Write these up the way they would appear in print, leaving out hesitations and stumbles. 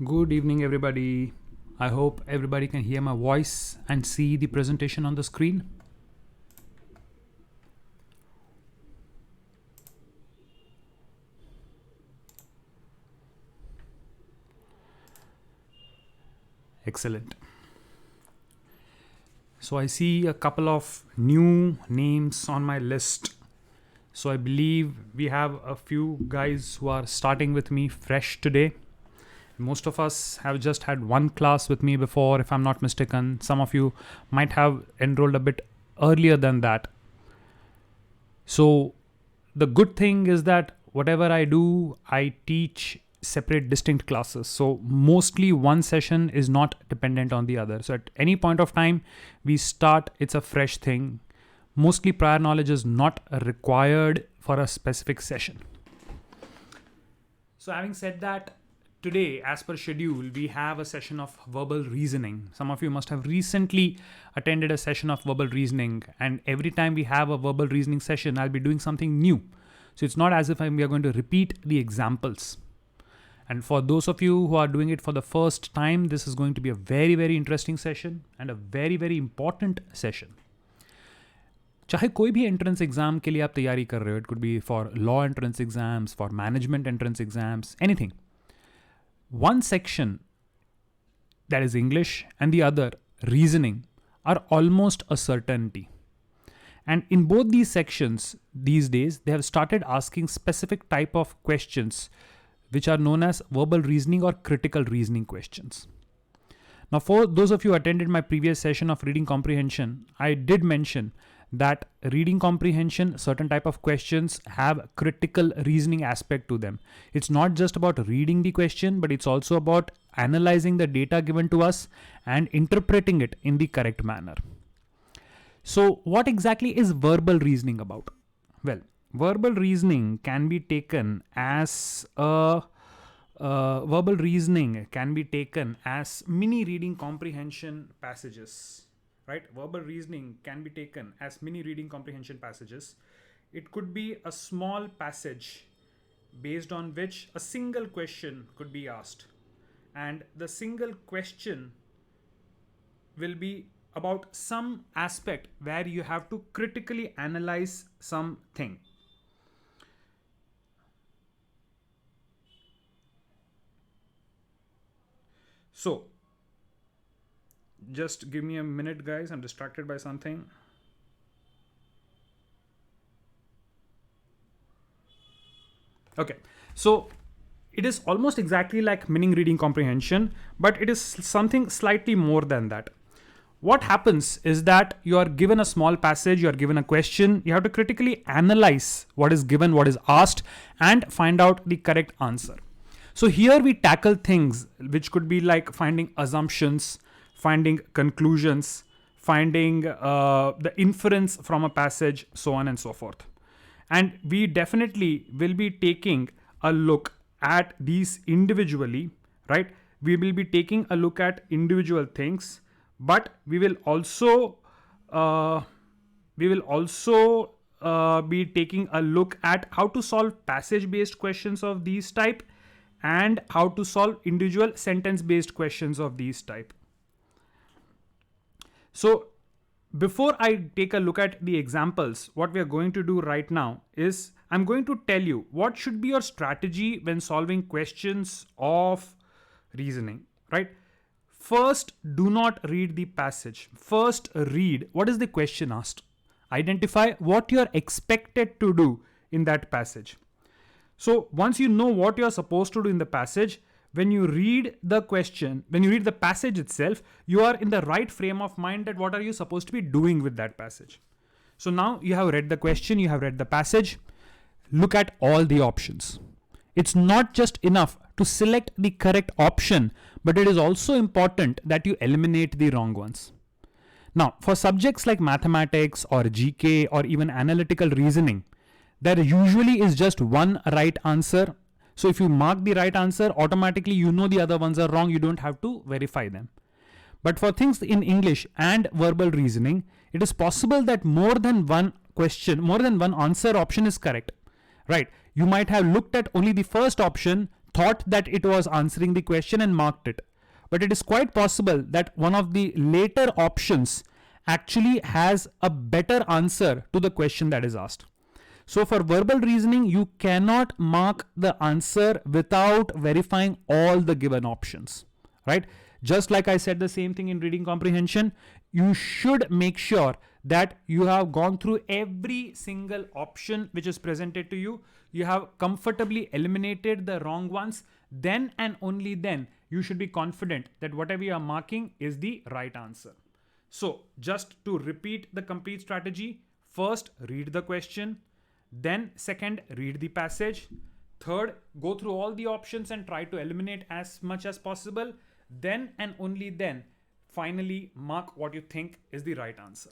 Good evening, everybody. I hope everybody can hear my voice and see the presentation on the screen. Excellent. So I see a couple of new names on my list. So I believe we have a few guys who are starting with me fresh today. Most of us have just had one class with me before, if I'm not mistaken. Some of you might have enrolled a bit earlier than that. So the good thing is that whatever I do, I teach separate distinct classes. So mostly one session is not dependent on the other. So at any point of time we start, it's a fresh thing. Mostly prior knowledge is not required for a specific session. So having said that, today, as per schedule, we have a session of verbal reasoning. Some of you must have recently attended a session of verbal reasoning, and every time we have a verbal reasoning session, I'll be doing something new. So it's not as if we are going to repeat the examples. And for those of you who are doing it for the first time, this is going to be a very, very interesting session and a very, very important session. चाहे कोई भी entrance exam के लिए आप तैयारी कर रहे हो, it could be for law entrance exams, for management entrance exams, anything. One section, that is English, and the other, reasoning, are almost a certainty. And in both these sections, these days, they have started asking specific type of questions, which are known as verbal reasoning or critical reasoning questions. Now, for those of you who attended my previous session of reading comprehension, I did mention that reading comprehension, certain type of questions have critical reasoning aspect to them. It's not just about reading the question, but it's also about analyzing the data given to us and interpreting it in the correct manner. So what exactly is verbal reasoning about? Well, verbal reasoning can be taken as mini reading comprehension passages. Right? Verbal reasoning can be taken as mini reading comprehension passages. It could be a small passage based on which a single question could be asked. And the single question will be about some aspect where you have to critically analyze something. So, just give me a minute, guys. I'm distracted by something. Okay, so it is almost exactly like mini reading comprehension, but it is something slightly more than that. What happens is that you are given a small passage, you are given a question, you have to critically analyze what is given, what is asked, and find out the correct answer. So here we tackle things which could be like finding assumptions, finding conclusions, finding the inference from a passage, so on and so forth. And we definitely will be taking a look at these individually, right? We will be taking a look at individual things, but we will also be taking a look at how to solve passage-based questions of these type and how to solve individual sentence-based questions of these type. So before I take a look at the examples, what we are going to do right now is I'm going to tell you what should be your strategy when solving questions of reasoning, right? First, do not read the passage. First, read what is the question asked. Identify what you're expected to do in that passage. So once you know what you're supposed to do in the passage, when you read the question, when you read the passage itself, you are in the right frame of mind that what are you supposed to be doing with that passage. So now you have read the question, you have read the passage, look at all the options. It's not just enough to select the correct option, but it is also important that you eliminate the wrong ones. Now, for subjects like mathematics or GK or even analytical reasoning, there usually is just one right answer. So if you mark the right answer, automatically you know the other ones are wrong. You don't have to verify them. But for things in English and verbal reasoning, it is possible that more than one question, more than one answer option is correct, right? You might have looked at only the first option, thought that it was answering the question and marked it. But it is quite possible that one of the later options actually has a better answer to the question that is asked. So for verbal reasoning, you cannot mark the answer without verifying all the given options, right? Just like I said the same thing in reading comprehension, you should make sure that you have gone through every single option which is presented to you. You have comfortably eliminated the wrong ones. Then and only then you should be confident that whatever you are marking is the right answer. So just to repeat the complete strategy, first read the question, then second read the passage, third go through all the options and try to eliminate as much as possible, then and only then finally mark what you think is the right answer.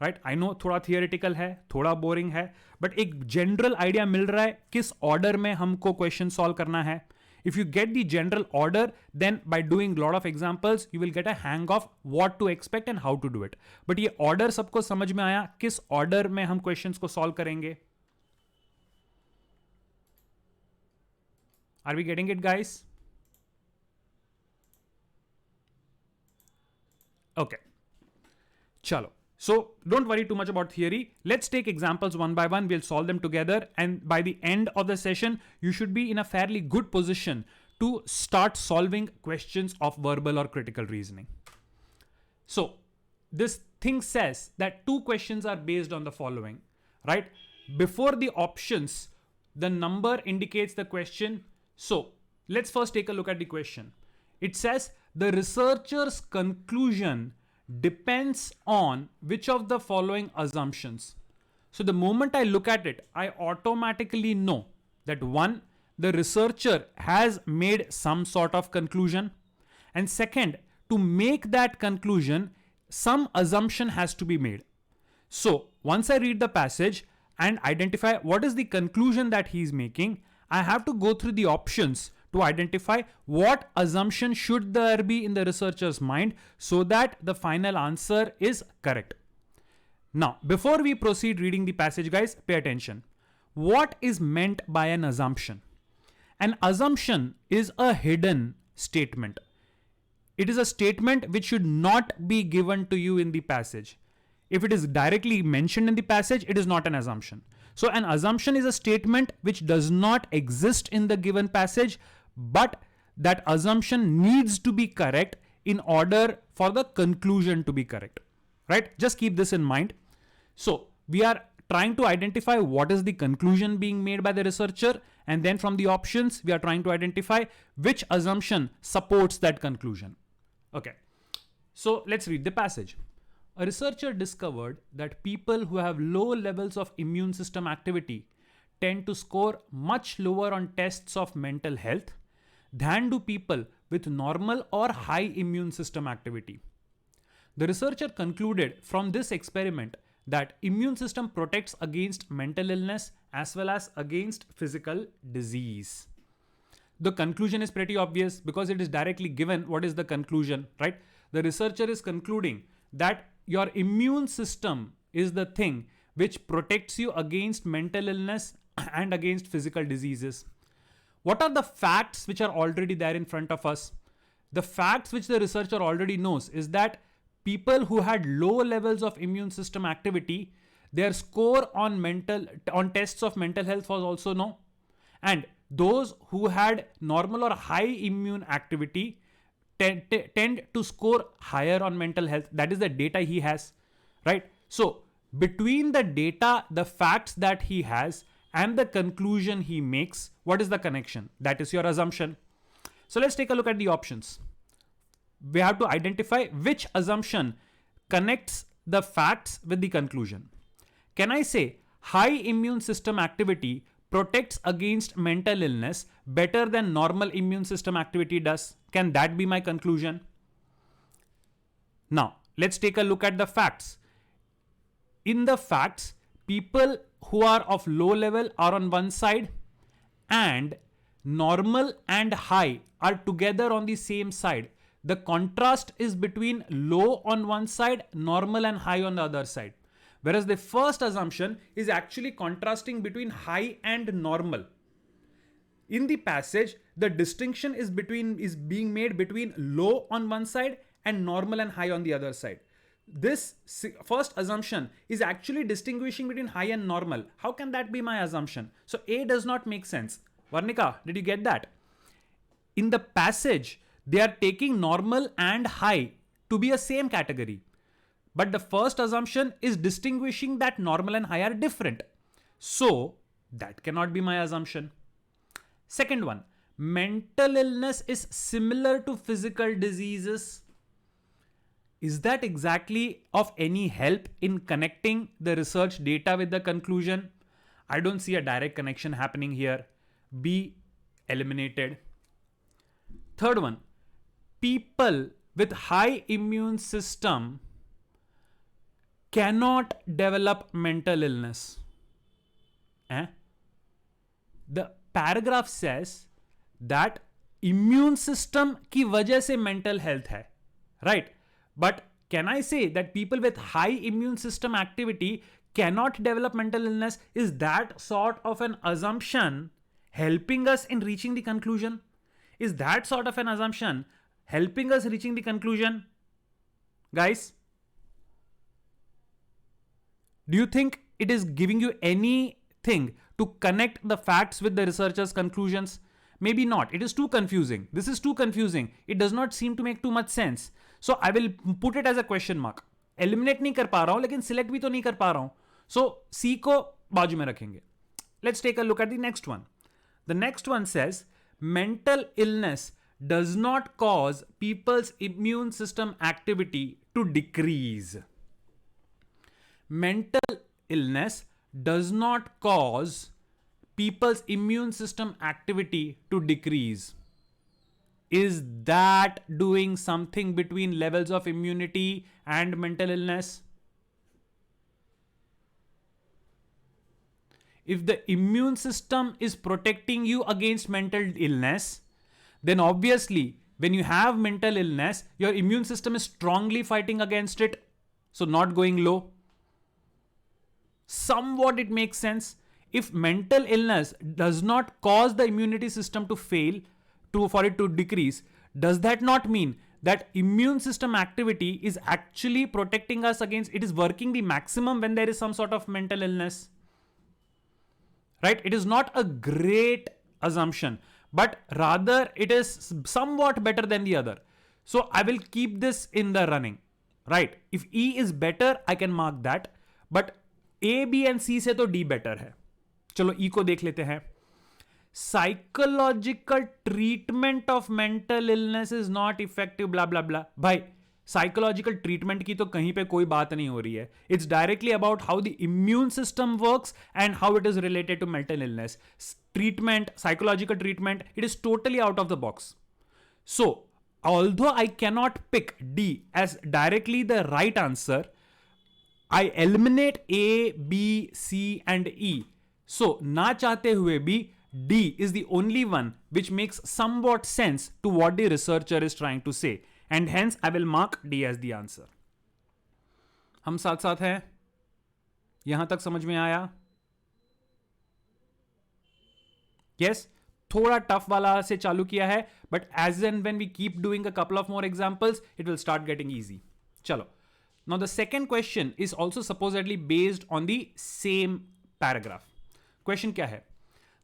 Right, I know थोड़ा theoretical है, थोड़ा boring है, but एक general idea मिल रहा है किस order में हमको क्वेश्चन सॉल्व करना है. If you get the general order, then by doing lot of examples, you will get a hang of what to expect and how to do it. But ये order सबको समझ में आया, किस order में हम questions को solve करेंगे? Are we getting it, guys? Okay. Chalo. So don't worry too much about theory. Let's take examples one by one. We'll solve them together. And by the end of the session, you should be in a fairly good position to start solving questions of verbal or critical reasoning. So this thing says that two questions are based on the following, right? Before the options, the number indicates the question. So let's first take a look at the question. It says the researcher's conclusion depends on which of the following assumptions. So the moment I look at it, I automatically know that one, the researcher has made some sort of conclusion. And second, to make that conclusion, some assumption has to be made. So once I read the passage and identify what is the conclusion that he's making, I have to go through the options to identify what assumption should there be in the researcher's mind so that the final answer is correct. Now, before we proceed reading the passage, guys, pay attention. What is meant by an assumption? An assumption is a hidden statement. It is a statement which should not be given to you in the passage. If it is directly mentioned in the passage, it is not an assumption. So an assumption is a statement which does not exist in the given passage, but that assumption needs to be correct in order for the conclusion to be correct, right? Just keep this in mind. So we are trying to identify what is the conclusion being made by the researcher, and then from the options, we are trying to identify which assumption supports that conclusion. Okay, so let's read the passage. A researcher discovered that people who have low levels of immune system activity tend to score much lower on tests of mental health than do people with normal or high immune system activity. The researcher concluded from this experiment that immune system protects against mental illness as well as against physical disease. The conclusion is pretty obvious because it is directly given. What is the conclusion, right? The researcher is concluding that your immune system is the thing which protects you against mental illness and against physical diseases. What are the facts which are already there in front of us? The facts which the researcher already knows is that people who had low levels of immune system activity, their score on tests of mental health was also low. And those who had normal or high immune activity tend to score higher on mental health. That is the data he has, right? So between the data, the facts that he has, and the conclusion he makes, what is the connection? That is your assumption. So let's take a look at the options. We have to identify which assumption connects the facts with the conclusion. Can I say high immune system activity protects against mental illness better than normal immune system activity does? Can that be my conclusion? Now, let's take a look at the facts. In the facts, people who are of low level are on one side and normal and high are together on the same side. The contrast is between low on one side, normal and high on the other side. Whereas the first assumption is actually contrasting between high and normal. In the passage, the distinction is being made between low on one side and normal and high on the other side. This first assumption is actually distinguishing between high and normal. How can that be my assumption? So A does not make sense. Varnika, did you get that? In the passage, they are taking normal and high to be a same category. But the first assumption is distinguishing that normal and high are different. So that cannot be my assumption. Second one, mental illness is similar to physical diseases. Is that exactly of any help in connecting the research data with the conclusion? I don't see a direct connection happening here. B, eliminated. Third one, people with high immune system cannot develop mental illness. The paragraph says that immune system की वजह से mental health है, right? But can I say that people with high immune system activity cannot develop mental illness? Is that sort of an assumption helping us in reaching the conclusion? Is that sort of an assumption helping us reaching the conclusion? Guys, do you think it is giving you anything to connect the facts with the researchers' conclusions? Maybe not. It is too confusing. This is too confusing. It does not seem to make too much sense. So I will put it as a question mark. Eliminate नहीं कर पा रहा हूं, लेकिन select भी तो नहीं कर पा रहा हूं. So C को बाजू में रखेंगे. Let's take a look at the next one. The next one says mental illness does not cause people's immune system activity to decrease. Mental illness does not cause people's immune system activity to decrease. Is that doing something between levels of immunity and mental illness? If the immune system is protecting you against mental illness, then obviously when you have mental illness, your immune system is strongly fighting against it. So not going low. Somewhat it makes sense. If mental illness does not cause the immunity system to fail, for it to decrease, does that not mean that immune system activity is actually protecting us against, it is working the maximum when there is some sort of mental illness? Right? It is not a great assumption, but rather it is somewhat better than the other. So I will keep this in the running, right? If E is better, I can mark that, but A, B and C से तो D better है. चलो E को देख लेते हैं. Psychological treatment of mental illness is not effective, blah blah blah. भाई psychological treatment की तो कहीं पे कोई बात नहीं हो रही है. It's directly about how the immune system works and how it is related to mental illness. Treatment, psychological treatment, it is totally out of the box. So although I cannot pick D as directly the right answer, I eliminate A, B, C and E. So ना चाहते हुए भी D is the only one which makes somewhat sense to what the researcher is trying to say. And hence I will mark D as the answer. हम साथ साथ हैं? यहां तक समझ में आया? Yes? थोड़ा टफ वाला से चालू किया है, but as and when we keep doing a couple of more examples, it will start getting easy. चलो. Now the second question is also supposedly based on the same paragraph. Question क्या है?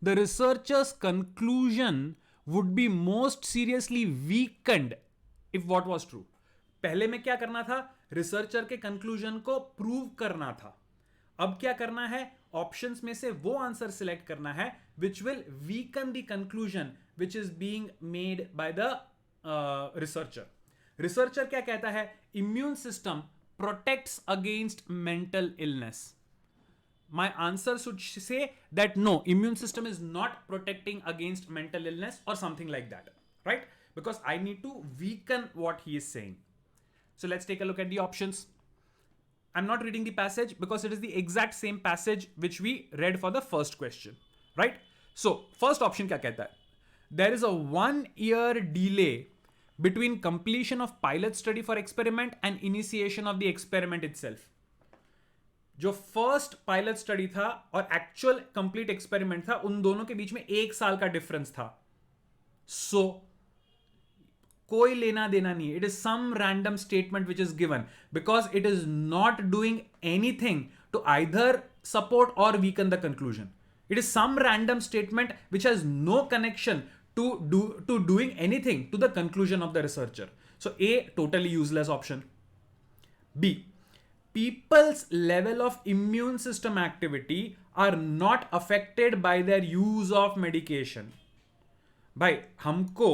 The researcher's conclusion would be most seriously weakened if what was true. पहले में क्या करना था? Researcher के conclusion को प्रूव करना था. अब क्या करना है? ऑप्शंस में से वो आंसर सिलेक्ट करना है which will weaken the conclusion which is being made by the researcher. Researcher क्या कहता है? Immune system protects against mental illness. My answer should say that no, immune system is not protecting against mental illness or something like that, right? Because I need to weaken what he is saying. So let's take a look at the options. I'm not reading the passage because it is the exact same passage which we read for the first question, right? So first option क्या कहता है? There is a 1 year delay between completion of pilot study for experiment and initiation of the experiment itself. जो first pilot study था और actual complete experiment था, उन दोनों के बीच में 1 साल का डिफरेंस था. सो कोई लेना देना नहीं है. It is some random statement which is given because it is not doing anything to either support or weaken the conclusion. It is some random statement which has no connection to doing anything to the conclusion of the researcher. So A, totally useless option. B, people's level of immune system activity are not affected by their use of medication. भाई हमको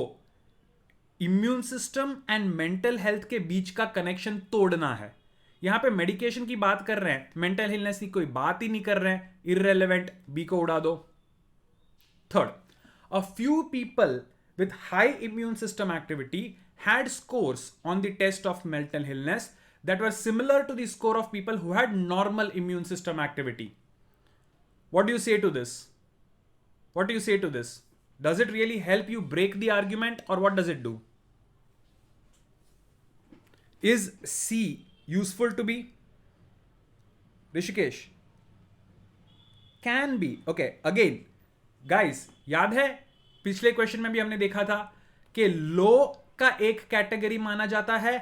immune system and mental health के बीच का connection तोड़ना है. यहां पे medication की बात कर रहे हैं, मेंटल इलनेस की कोई बात ही नहीं कर रहे हैं. इररेलेवेंट, बी को उड़ा दो. Third, a few people with high immune system activity had scores on the test of mental illness that were similar to the score of people who had normal immune system activity. What do you say to this? What do you say to this? Does it really help you break the argument, or what does it do? Is C useful to be? Rishikesh? Can be. Okay, again, guys, याद है पिछले question में भी हमने देखा था कि लो का एक कैटेगरी माना जाता है,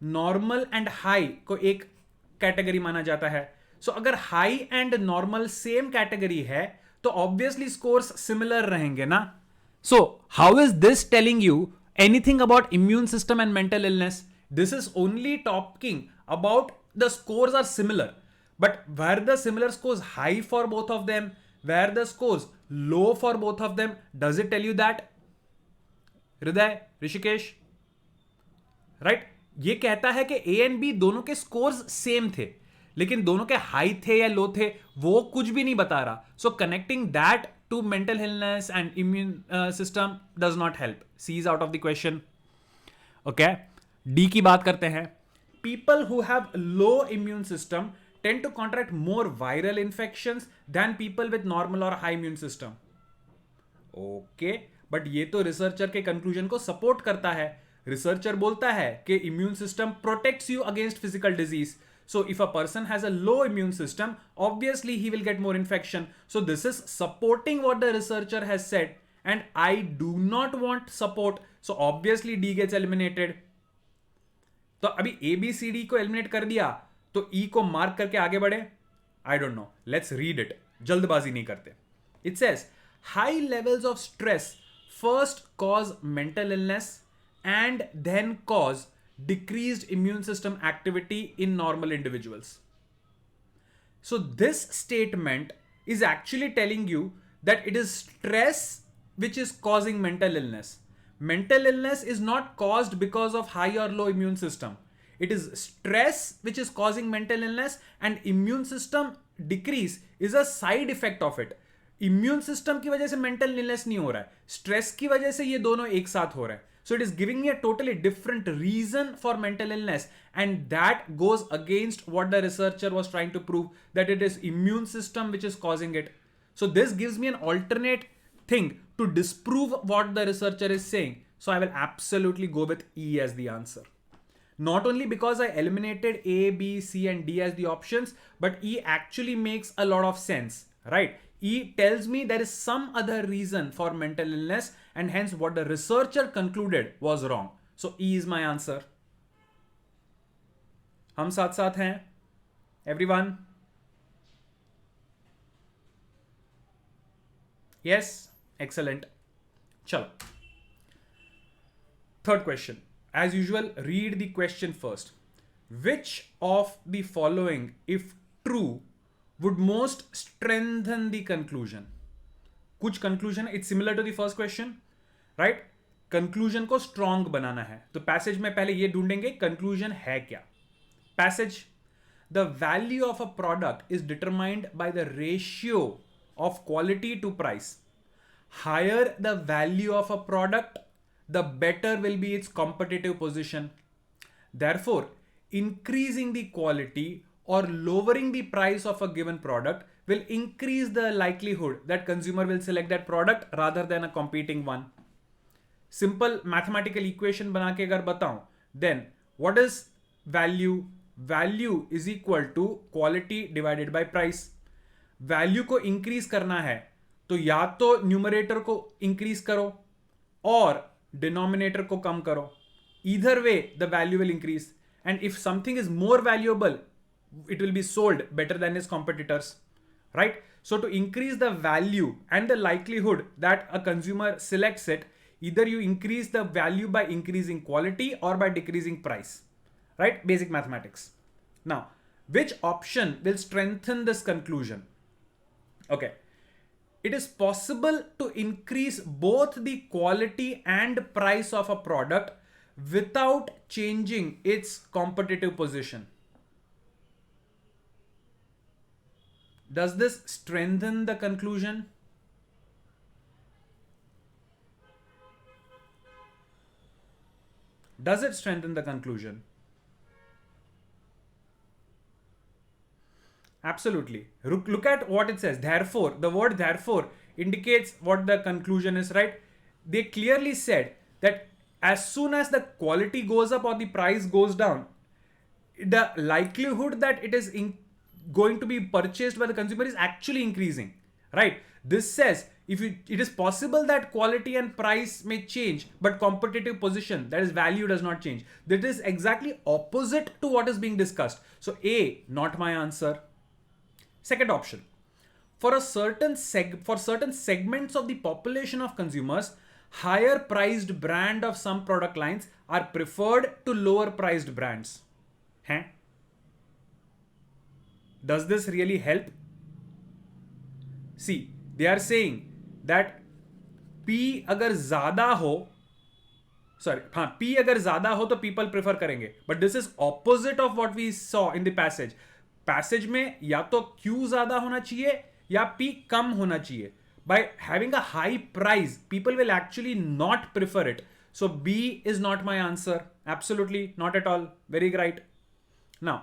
नॉर्मल एंड हाई को एक कैटेगरी माना जाता है. सो अगर high and normal same category है तो ऑब्वियसली स्कोर्स सिमिलर रहेंगे ना. So how is this telling you anything about immune system and mental illness? This is only talking about the scores are similar, but were the similar scores high for both of them, were the scores low for both of them? Does it tell you that? Hriday, Rishikesh, right? ये कहता है कि A and B दोनों के scores same थे, लेकिन दोनों के हाई थे या लो थे वो कुछ भी नहीं बता रहा. So connecting that to mental illness and immune system does not help. C is out of the question. Okay, D की बात करते हैं. People who have low immune system tend to contract more viral infections than people with normal or high immune system. Okay, but ये तो researcher के conclusion को support करता है. रिसर्चर बोलता है कि immune system protects you against physical disease. So if a person has a low immune system, obviously he will get more infection. So this is supporting what the researcher has said, and I do not want support. So obviously D gets eliminated. तो अभी A B C D को eliminate कर दिया तो E को mark करके आगे बढ़े. I don't know, let's read it, जल्दबाजी नहीं करते. It says high levels of stress first cause mental illness and then cause decreased immune system activity in normal individuals. So this statement is actually telling you that it is stress which is causing mental illness. Mental illness is not caused because of high or low immune system. It is stress which is causing mental illness, and immune system decrease is a side effect of it. Immune system की वजह से mental illness नहीं हो रहा है, stress की वजह से ये दोनों एक साथ हो रहा है. So it is giving me a totally different reason for mental illness, and that goes against what the researcher was trying to prove, that it is immune system which is causing it. So this gives me an alternate thing to disprove what the researcher is saying. So I will absolutely go with E as the answer. Not only because I eliminated A, B, C and D as the options, but E actually makes a lot of sense, right? E tells me there is some other reason for mental illness, and hence what the researcher concluded was wrong. So E is my answer. हम साथ साथ हैं everyone? Yes? Excellent. Chalo. Third question. As usual, read the question first. Which of the following, if true, would most strengthen the conclusion? कुछ conclusion, it's similar to the first question, right? Conclusion को strong बनाना है. तो passage में पहले ये ढूंढेंगे conclusion है क्या. Passage. The value of a product is determined by the ratio of quality to price. Higher the value of a product, the better will be its competitive position. Therefore, increasing the quality or lowering the price of a given product will increase the likelihood that consumer will select that product rather than a competing one. Simple mathematical equation बना के अगर बताऊं, then what is value value is equal to quality divided by price. Value को increase करना है तो या तो न्यूमरेटर को इंक्रीज करो और डिनोमिनेटर को कम करो. Either way the value will increase, and if something is more valuable it will be sold better than its competitors, right? So to increase the value and the likelihood that a consumer selects it, either you increase the value by increasing quality or by decreasing price, right? Basic mathematics. Now, which option will strengthen this conclusion? Okay, it is possible to increase both the quality and price of a product without changing its competitive position. Does this strengthen the conclusion? Does it strengthen the conclusion? Absolutely. Look at what it says. Therefore, the word therefore indicates what the conclusion is, right? They clearly said that as soon as the quality goes up or the price goes down, the likelihood that it is going to be purchased by the consumer is actually increasing, right? This says it is possible that quality and price may change, but competitive position, that is value, does not change. That is exactly opposite to what is being discussed. So A, not my answer. Second option, for certain segments of the population of consumers, higher priced brand of some product lines are preferred to lower priced brands. Huh? Does this really help? See, they are saying that P अगर ज़्यादा हो, P अगर ज़्यादा हो तो people prefer करेंगे. But this is opposite of what we saw in the passage. Passage में या तो Q ज़्यादा होना चाहिए या P कम होना चाहिए. By having a high price, people will actually not prefer it. So B is not my answer. Absolutely not at all. Very right. Now,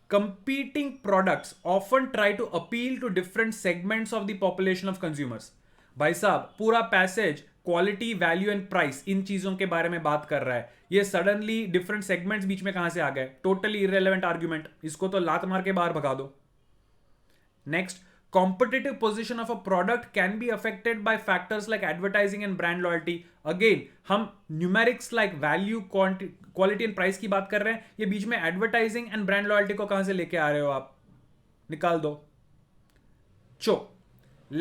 competing products often try to appeal to different segments of the population of consumers. भाई साहब, पूरा passage quality, value and price, इन चीजों के बारे में बात कर रहा है. ये सडनली डिफरेंट सेगमेंट्स बीच में कहां से आ गए? Totally irrelevant argument. इसको तो लात मार के बाहर भगा दो. Next, competitive position of a product can be affected by factors like advertising and brand loyalty. Again, हम numerics like value, quality and price की बात कर रहे हैं. ये बीच में advertising and brand loyalty को कहां से लेके आ रहे हो आप? निकाल दो. So,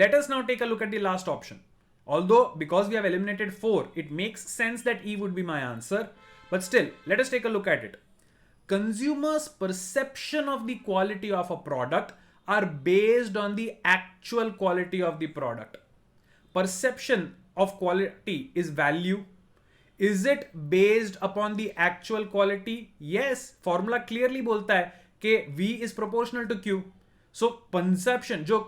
let us now take a look at the last option. Although, because we have eliminated 4, it makes sense that E would be my answer. But still, let us take a look at it. Consumers' perception of the quality of a product are based on the actual quality of the product. Perception of quality is value. Is it based upon the actual quality? Yes, formula clearly बोलता है कि V is proportional to Q. So perception, जो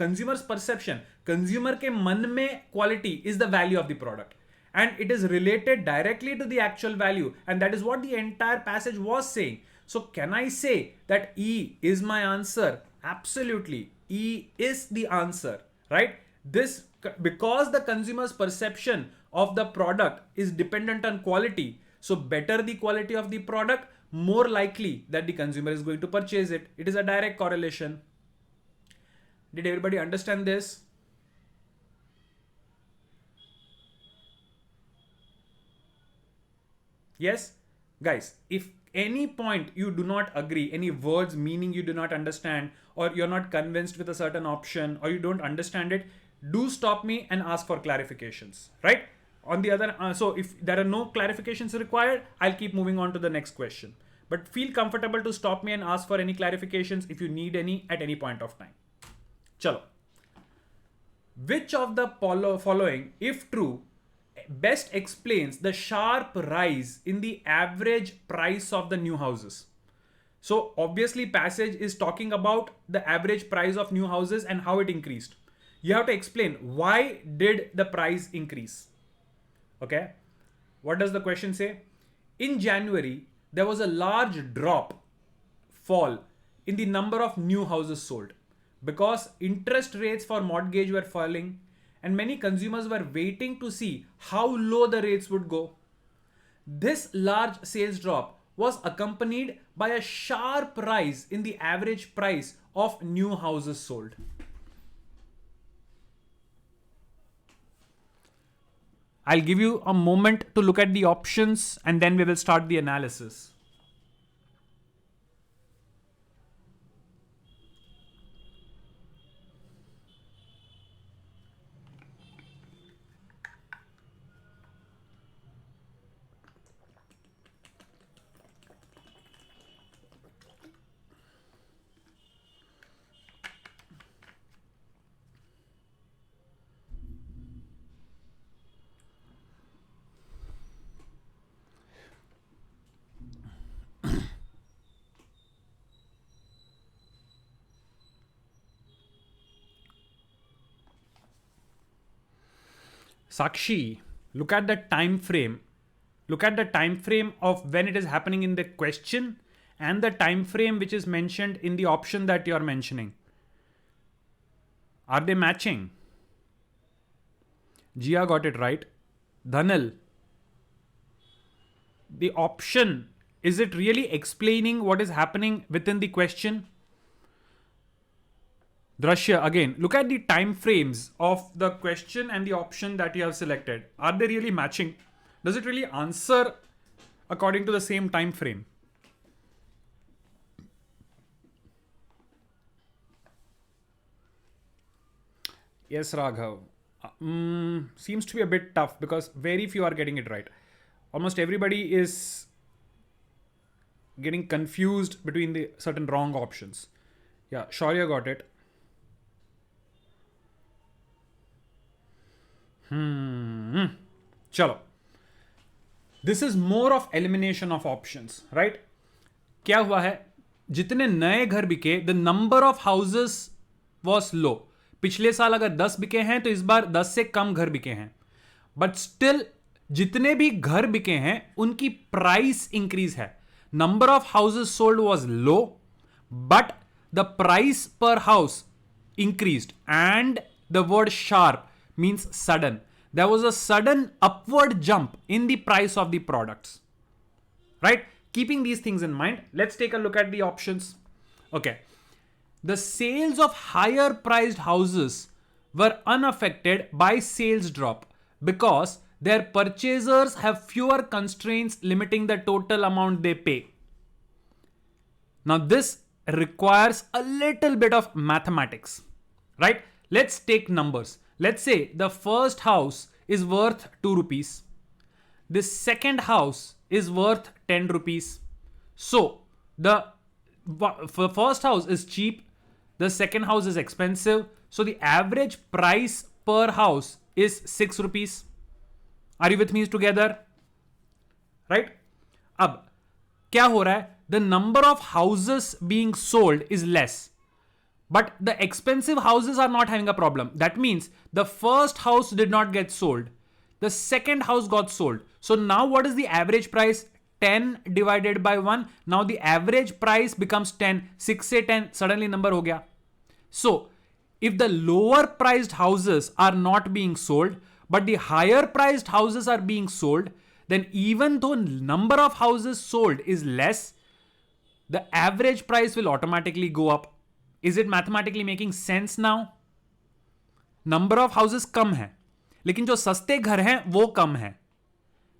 consumer's perception, consumer के मन में quality is the value of the product. And it is related directly to the actual value. And that is what the entire passage was saying. So can I say that E is my answer? Absolutely. E is the answer, right? This, because the consumer's perception of the product is dependent on quality. So better the quality of the product, more likely that the consumer is going to purchase it. It is a direct correlation. Did everybody understand this? Yes? Guys, if any point you do not agree, any words meaning you do not understand, or you're not convinced with a certain option, or you don't understand it, do stop me and ask for clarifications, right? On the other, so if there are no clarifications required, I'll keep moving on to the next question. But feel comfortable to stop me and ask for any clarifications if you need any at any point of time. Chalo. Which of the following, if true, best explains the sharp rise in the average price of the new houses? So obviously passage is talking about the average price of new houses and how it increased. You have to explain why did the price increase. Okay, what does the question say? In January, there was a large fall in the number of new houses sold because interest rates for mortgage were falling and many consumers were waiting to see how low the rates would go. This large sales drop was accompanied by a sharp rise in the average price of new houses sold. I'll give you a moment to look at the options and then we will start the analysis. Sakshi, look at the time frame. Look at the time frame of when it is happening in the question and the time frame which is mentioned in the option that you are mentioning. Are they matching? Jia got it right. Dhanil, the option, is it really explaining what is happening within the question? Drashya, again, look at the time frames of the question and the option that you have selected. Are they really matching? Does it really answer according to the same time frame? Yes, Raghav. Seems to be a bit tough because very few are getting it right. Almost everybody is getting confused between the certain wrong options. Yeah, Shaurya got it. Chalo. This is more of elimination of options, right? क्या हुआ है? जितने नए घर बिके, the number of houses was low. पिछले साल अगर 10 बिके हैं तो इस बार 10 से कम घर बिके हैं. बट स्टिल जितने भी घर बिके हैं उनकी प्राइस इंक्रीज है. Number of houses sold was low but the price पर house increased, and the word sharp means sudden. There was a sudden upward jump in the price of the products, right? Keeping these things in mind, let's take a look at the options. Okay, the sales of higher priced houses were unaffected by sales drop because their purchasers have fewer constraints limiting the total amount they pay. Now this requires a little bit of mathematics, right? Let's take numbers. Let's say the first house is worth 2 rupees. The second house is worth 10 rupees. So the first house is cheap. The second house is expensive. So the average price per house is 6 rupees. Are you with me together? Right? अब क्या हो रहा है? The number of houses being sold is less. But the expensive houses are not having a problem. That means the first house did not get sold. The second house got sold. So now what is the average price? 10 divided by 1. Now the average price becomes 10. 6 से 10 suddenly number हो गया. So if the lower priced houses are not being sold, but the higher priced houses are being sold, then even though number of houses sold is less, the average price will automatically go up. Is it mathematically making sense now? Number of houses कम है, लेकिन जो सस्ते घर हैं वो कम है.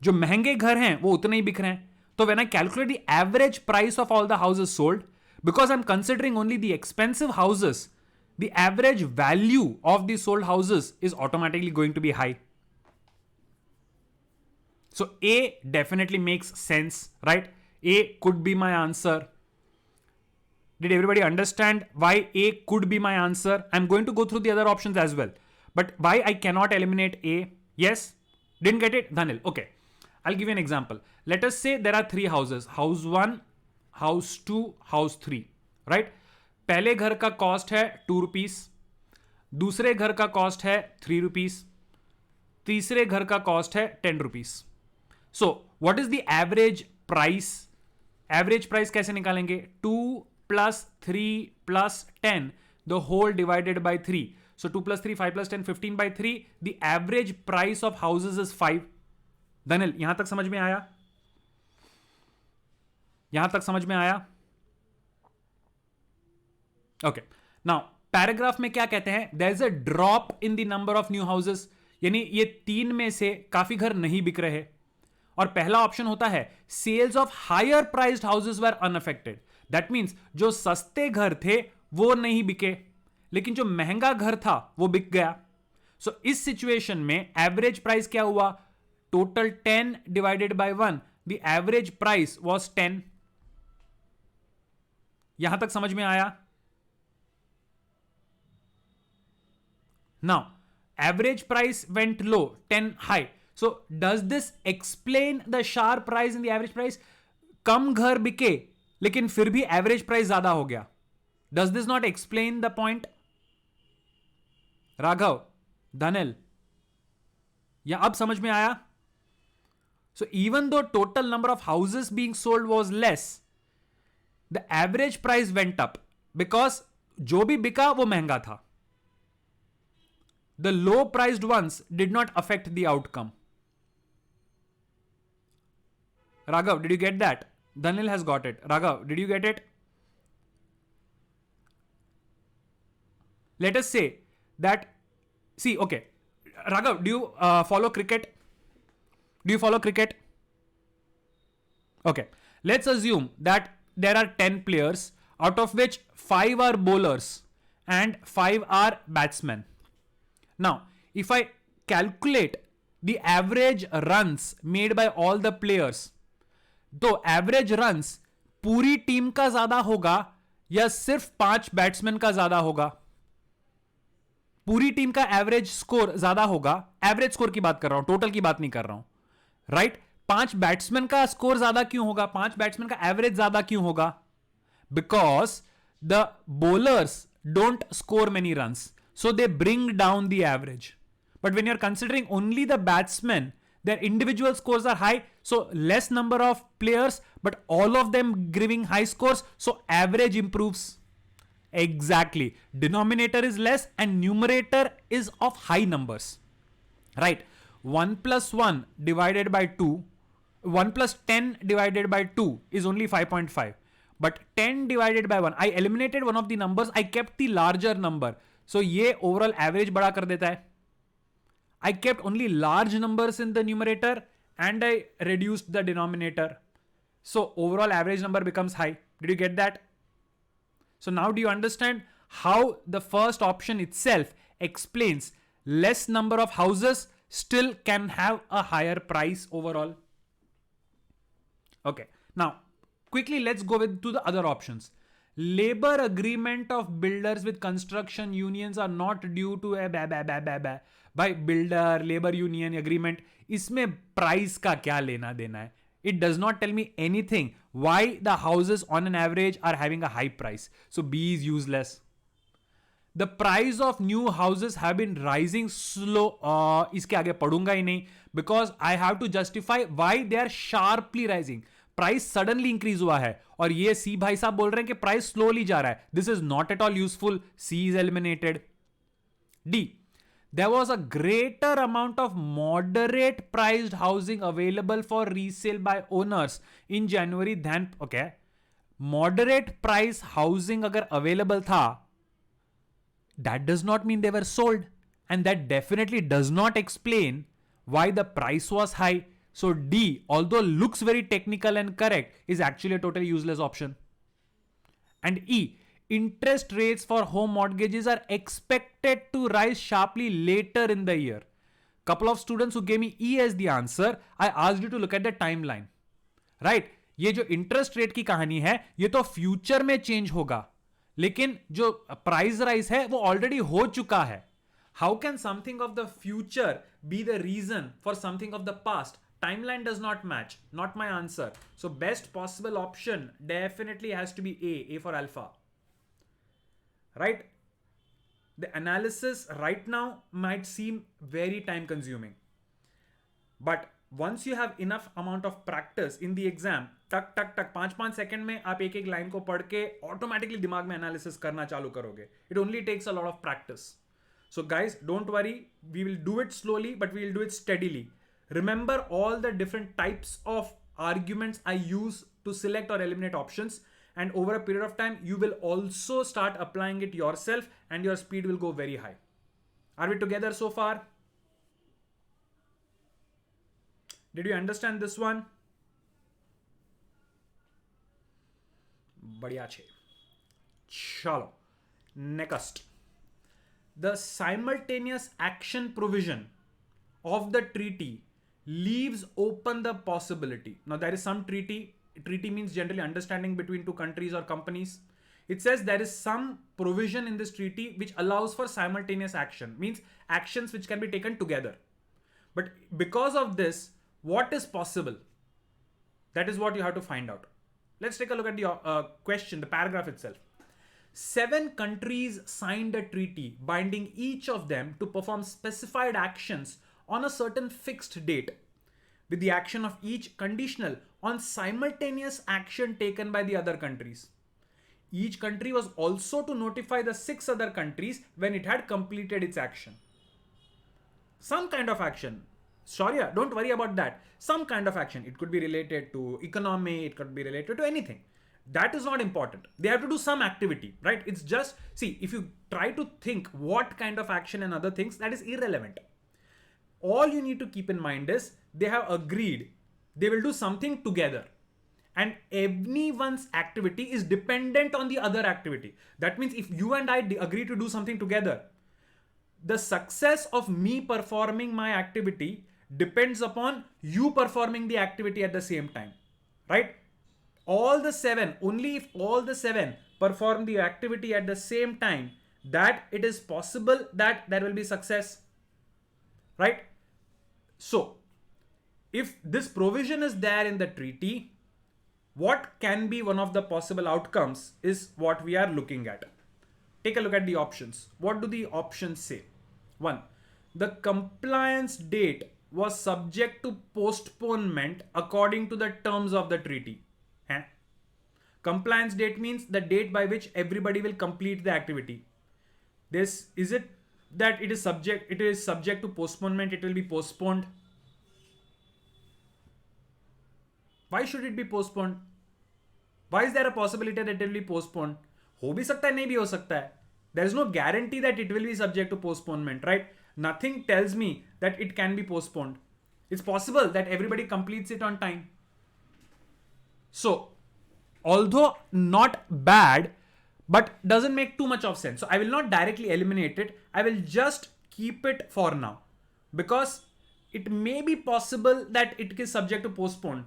जो महंगे घर हैं वो उतने ही बिक रहे हैं. तो when I calculate the average price of all the houses sold, because I'm considering only the expensive houses, the average value of the sold houses is automatically going to be high. So A definitely makes sense, right? A could be my answer. Did everybody understand why A could be my answer? I'm going to go through the other options as well. But why I cannot eliminate A? Yes? Didn't get it? Dhanil. Okay. I'll give you an example. Let us say there are 3 houses. House 1, House 2, House 3. Right? पहले घर का cost है 2 rupees. दूसरे घर का cost है 3 rupees. तीसरे घर का कॉस्ट है 10 rupees. So, what is the average price? Average price कैसे निकालेंगे? 2 plus 3 plus 10, the whole divided by 3. So 2 plus 3, 5 plus 10, 15 by 3. The average price of houses is 5. Dhanil, यहां तक समझ में आया? यहां तक समझ में आया? ओके, नाउ पैराग्राफ में क्या कहते हैं? There is a drop in the number of new houses, यानी ये 3 में से काफी घर नहीं बिक रहे। और पहला ऑप्शन होता है sales of higher priced houses were unaffected. That means जो सस्ते घर थे वो नहीं बिके, लेकिन जो महंगा घर था वो बिक गया। सो इस सिचुएशन में एवरेज प्राइस क्या हुआ? Total 10 divided by 1, the average price was 10। यहां तक समझ में आया? Now average price went low, 10 high. So does this explain the sharp rise in the average price? कम घर बिके लेकिन फिर भी एवरेज प्राइस ज्यादा हो गया। Does this not explain the point? Raghav, धनिल, या अब समझ में आया? So even though total number of houses being sold was less, the average price went up because जो भी बिका वो महंगा था। The low priced ones did not affect the outcome. Raghav, did you get that? Dhanil has got it. Raghav, did you get it? Let us say that, see, okay. Raghav, do you follow cricket? Do you follow cricket? Okay. Let's assume that there are 10 players, out of which 5 are bowlers and 5 are batsmen. Now, if I calculate the average runs made by all the players, तो average runs पूरी team का ज्यादा होगा या सिर्फ 5 batsman का ज्यादा होगा? पूरी टीम का एवरेज स्कोर ज्यादा होगा। एवरेज स्कोर की बात कर रहा हूं, टोटल की बात नहीं कर रहा हूं, राइट? 5 बैट्समैन का स्कोर ज्यादा क्यों होगा? 5 बैट्समैन का एवरेज ज्यादा क्यों होगा? Because the bowlers don't score many runs, so they bring down the average. But when you're considering only the batsmen, their individual scores are high, so less number of players, but all of them giving high scores, so average improves. Exactly. Denominator is less and numerator is of high numbers. Right? 1 plus 1 divided by 2, 1 plus 10 divided by 2 is only 5.5. But 10 divided by 1, I eliminated one of the numbers, I kept the larger number. So ये overall average बड़ा कर देता है. I kept only large numbers in the numerator and I reduced the denominator. So overall average number becomes high. Did you get that? So now do you understand how the first option itself explains less number of houses still can have a higher price overall? Okay. Now quickly let's go to the other options. Labor agreement of builders with construction unions are not due to a by builder labor union agreement. इसमें price का क्या लेना देना है? It does not tell me anything why the houses on an average are having a high price. So B is useless. The price of new houses have been rising slow. इसके आगे पढ़ूंगा ही नहीं because I have to justify why they are sharply rising. Price suddenly increase हुआ है और ये सी भाई साहब बोल रहे हैं कि प्राइस स्लोली जा रहा है. This is not at all useful. C is eliminated. D, there was a greater amount of moderate priced housing available for resale by owners in January than, okay, moderate price housing अगर available था, that does not mean they were sold, and that definitely does not explain why the price was high. So D, although looks very technical and correct, is actually a totally useless option. And E, interest rates for home mortgages are expected to rise sharply later in the year. Couple of students who gave me E as the answer, I asked you to look at the timeline. Right? ये जो interest rate की कहानी है, ये तो future में change होगा. लेकिन जो price rise है, वो already हो चुका है. How can something of the future be the reason for something of the past? Timeline does not match. Not my answer. So best possible option definitely has to be A for alpha. Right? The analysis right now might seem very time consuming. But once you have enough amount of practice in the exam, टक टक टक 5-5 second में आप एक एक line को पढ़ के ऑटोमेटिकली दिमाग में एनालिसिस करना चालू करोगे. It only takes a lot of practice. So guys, don't worry. We will do it slowly, but we will do it steadily. Remember all the different types of arguments I use to select or eliminate options. And over a period of time, you will also start applying it yourself and your speed will go very high. Are we together so far? Did you understand this one? बढ़िया छे. Chalo. Next. The simultaneous action provision of the treaty leaves open the possibility. Now there is some treaty. Treaty means generally understanding between two countries or companies. It says there is some provision in this treaty which allows for simultaneous action, means actions which can be taken together. But because of this, what is possible? That is what you have to find out. Let's take a look at the question, the paragraph itself. 7 countries signed a treaty binding each of them to perform specified actions on a certain fixed date, with the action of each conditional on simultaneous action taken by the other countries. Each country was also to notify the 6 other countries when it had completed its action. Some kind of action. Sorry, don't worry about that. Some kind of action. It could be related to economy, it could be related to anything. That is not important. They have to do some activity, right? It's just, see, if you try to think what kind of action and other things, that is irrelevant. All you need to keep in mind is they have agreed they will do something together. And anyone's activity is dependent on the other activity. That means if you and I agree to do something together, the success of me performing my activity depends upon you performing the activity at the same time, right? All the 7, only if all the 7 perform the activity at the same time, that it is possible that there will be success, right? So, if this provision is there in the treaty, what can be one of the possible outcomes is what we are looking at. Take a look at the options. What do the options say? 1. The compliance date was subject to postponement according to the terms of the treaty. Compliance date means the date by which everybody will complete the activity. This is it that it is subject to postponement, it will be postponed. Why should it be postponed? Why is there a possibility that it will be postponed? हो भी सकता है, नहीं भी हो सकता है. There is no guarantee that it will be subject to postponement, right? Nothing tells me that it can be postponed. It's possible that everybody completes it on time. So, although not bad, but doesn't make too much of sense. So I will not directly eliminate it. I will just keep it for now because it may be possible that it is subject to postpone.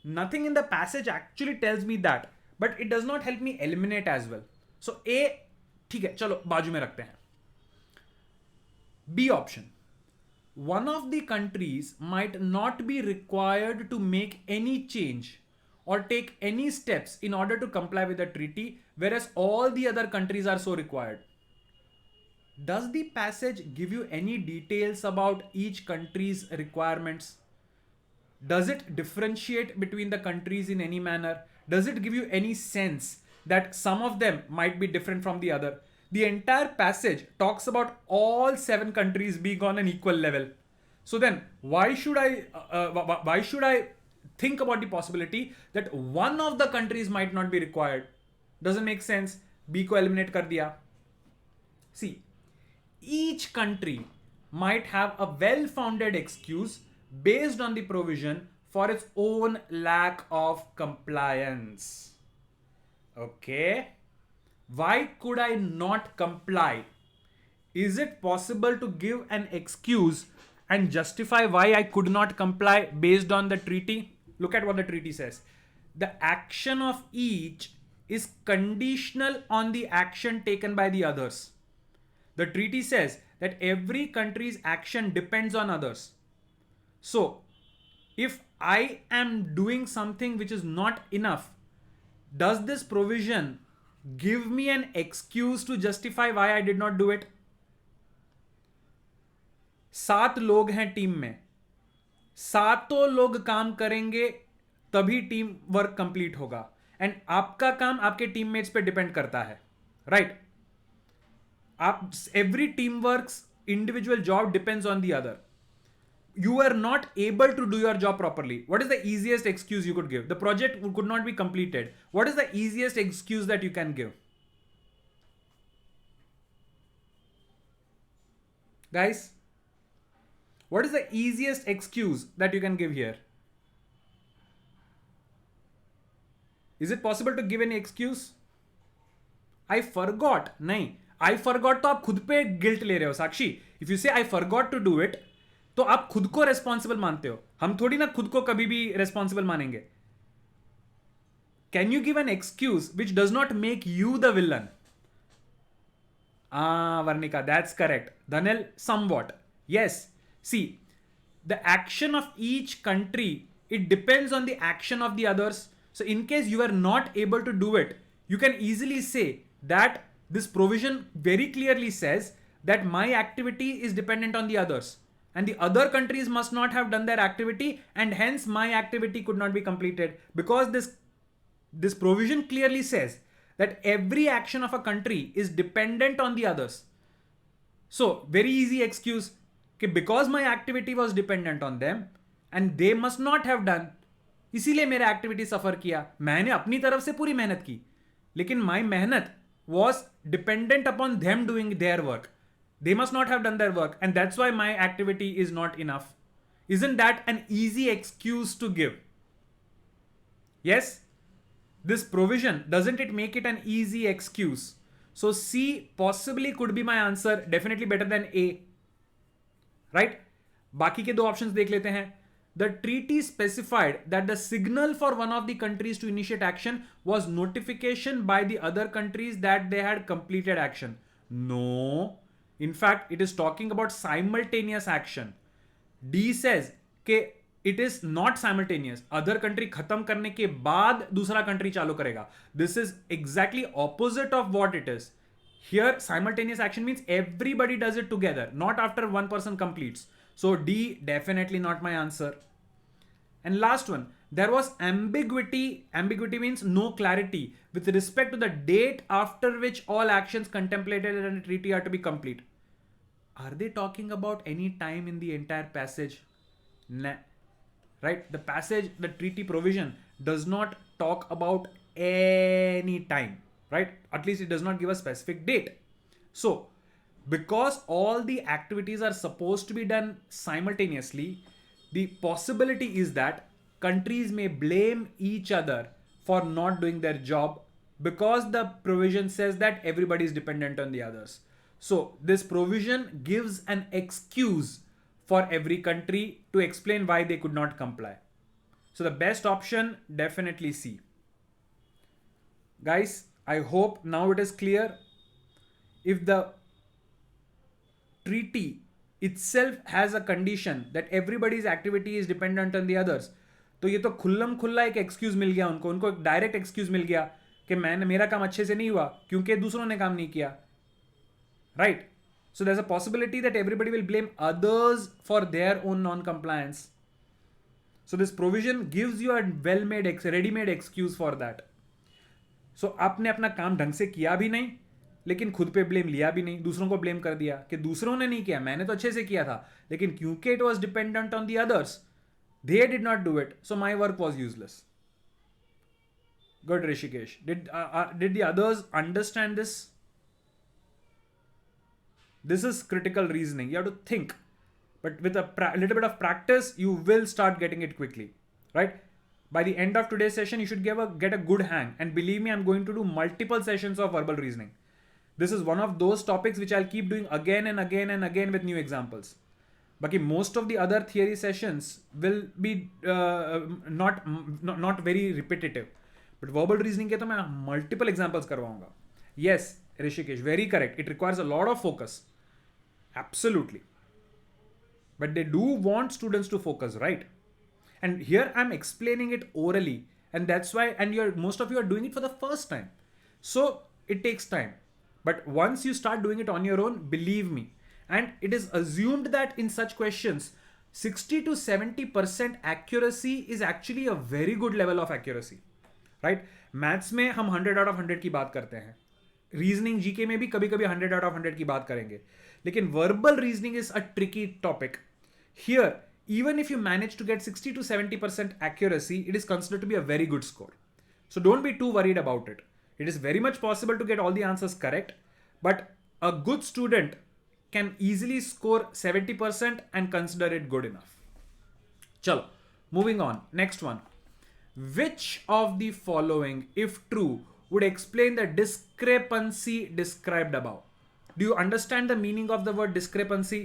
Nothing in the passage actually tells me that, but it does not help me eliminate as well. So A, ठीक है, चलो बाजू में रखते हैं. B option. One of the countries might not be required to make any change or take any steps in order to comply with the treaty, whereas all the other countries are so required. Does the passage give you any details about each country's requirements? Does it differentiate between the countries in any manner? Does it give you any sense that some of them might be different from the other? The entire passage talks about all 7 countries being on an equal level. So then why should I think about the possibility that one of the countries might not be required? Doesn't make sense. B को eliminate कर दिया. See, each country might have a well-founded excuse based on the provision for its own lack of compliance. Okay. Why could I not comply? Is it possible to give an excuse and justify why I could not comply based on the treaty? Look at what the treaty says. The action of each is conditional on the action taken by the others. The treaty says that every country's action depends on others. So, if I am doing something which is not enough, does this provision give me an excuse to justify why I did not do it? 7 लोग हैं team में, 7 लोग काम करेंगे तभी team work complete होगा. And आपका काम आपके टीममेट्स पे डिपेंड करता है, राइट? आप every team works individual job depends on the other. you were not able to do your job properly. What is the easiest excuse you could give? The project could not be completed. What is the easiest excuse that you can give? Guys, what is the easiest excuse that you can give here? Is it possible to give any excuse? I forgot. नहीं, I forgot तो आप खुद पे guilt ले रहे हो साक्षी. If you say I forgot to do it, तो आप खुद को रेस्पॉन्सिबल मानते हो. हम थोड़ी ना खुद को कभी भी रेस्पॉन्सिबल मानेंगे. Can you give an excuse which does not make you the villain? Varnika, that's correct. Dhanil, somewhat. Yes. See, the action of each country, it depends on the action of the others. So in case you are not able to do it, you can easily say that this provision very clearly says that my activity is dependent on the others. And the other countries must not have done their activity, and hence my activity could not be completed. Because this provision clearly says that every action of a country is dependent on the others. So, very easy excuse, कि because my activity was dependent on them and they must not have done, इसीलिए मेरा activity सफर किया. मैंने अपनी तरफ से पूरी मेहनत की, लेकिन माई मेहनत was dependent upon them doing their work. They must not have done their work, and that's why my activity is not enough. Isn't that an easy excuse to give? Yes? This provision, doesn't it make it an easy excuse? So C possibly could be my answer, definitely better than A. Right? बाकी के दो options देख लेते हैं. The treaty specified that the signal for one of the countries to initiate action was notification by the other countries that they had completed action. No. In fact, it is talking about simultaneous action. D says कि it is not simultaneous. Other country खत्म करने के बाद दूसरा country चालू करेगा. This is exactly opposite of what it is. Here, simultaneous action means everybody does it together, not after one person completes. So D, definitely not my answer. And last one, there was ambiguity. Ambiguity means no clarity with respect to the date after which all actions contemplated in the treaty are to be complete. Are they talking about any time in the entire passage? Nah. Right? The passage, the treaty provision does not talk about any time. Right? At least it does not give a specific date. So, because all the activities are supposed to be done simultaneously, the possibility is that countries may blame each other for not doing their job because the provision says that everybody is dependent on the others. So this provision gives an excuse for every country to explain why they could not comply. So the best option, definitely C. Guys, I hope now it is clear. If the treaty itself has a condition that everybody's activity is dependent on the others, तो ये तो खुल्लम खुल्ला एक excuse मिल गया उनको एक direct excuse मिल गया कि मेरा काम अच्छे से नहीं हुआ क्योंकि दूसरों ने काम नहीं किया. Right? So there's a possibility that everybody will blame others for their own non-compliance. So this provision gives you a well-made, ready-made excuse for that. So आपने अपना काम ढंग से किया भी नहीं, लेकिन खुद पे ब्लेम लिया भी नहीं, दूसरों को ब्लेम कर दिया कि दूसरों ने नहीं किया, मैंने तो अच्छे से किया था, लेकिन क्योंकि it was dependent on the others, they did not do it, so my work was useless. Good, Rishikesh. Did the others understand this? This is critical reasoning. You have to think. But with a little bit of practice, you will start getting it quickly. Right? By the end of today's session, you should get a good hang. And believe me, I'm going to do multiple sessions of verbal reasoning. This is one of those topics which I'll keep doing again and again and again with new examples. But most of the other theory sessions will be not very repetitive. But verbal reasoning ke to main multiple examples karvaunga. Yes, Rishikesh, very correct. It requires a lot of focus. Absolutely. But they do want students to focus, right? And here I'm explaining it orally, and that's why, and most of you are doing it for the first time. So it takes time. But once you start doing it on your own, believe me, and it is assumed that in such questions, 60 to 70% accuracy is actually a very good level of accuracy, right? Maths में हम 100 out of 100 की बात करते हैं. Reasoning GK में भी कभी कभी 100 out of 100 की बात करेंगे. लेकिन verbal reasoning is a tricky topic. Here, even if you manage to get 60 to 70% accuracy, it is considered to be a very good score. So don't be too worried about it. It is very much possible to get all the answers correct, but a good student can easily score 70% and consider it good enough. Chalo, moving on. Next one. Which of the following, if true, would explain the discrepancy described above? Do you understand the meaning of the word discrepancy?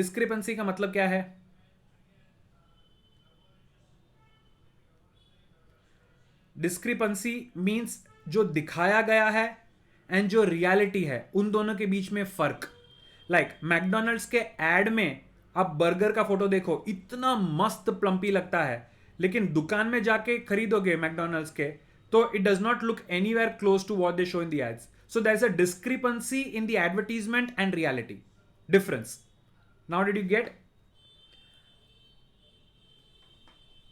Discrepancy का मतलब क्या है? Discrepancy means जो दिखाया गया है and जो reality है उन दोनों के बीच में फर्क. लाइक मैकडोनल्ड्स के एड में आप बर्गर का फोटो देखो, इतना मस्त प्लम्पी लगता है, लेकिन दुकान में जाके खरीदोगे मैकडोनल्ड्स के तो it does not look anywhere close to what they show in the ads. So there's a discrepancy in the advertisement and reality. Difference. Now did you get?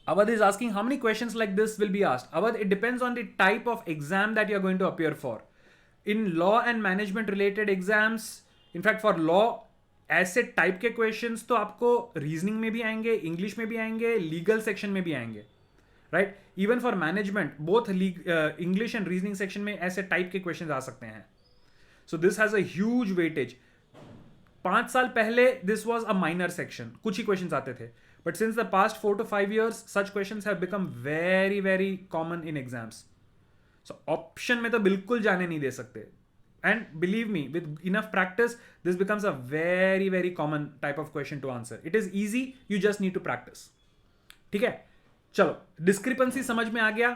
Avadh is asking how many questions like this will be asked. Avadh, it depends on the type of exam that you're going to appear for. In law and management related exams, in fact for law, ऐसे type के questions तो आपको reasoning में भी आएंगे, English में भी आएंगे, लीगल सेक्शन में भी आएंगे, right? Even for management both English and reasoning section में ऐसे टाइप के क्वेश्चंस आ सकते हैं. So this has a huge weightage. 5 साल पहले this was a minor section, कुछ ही क्वेश्चंस आते थे, but since the past 4 to 5 years such questions have become very very common in exams. So option में तो बिल्कुल जाने नहीं दे सकते. And believe me, with enough practice, this becomes a very, very common type of question to answer. It is easy, you just need to practice. ठीक है? चलो, discrepancy समझ में आ गया.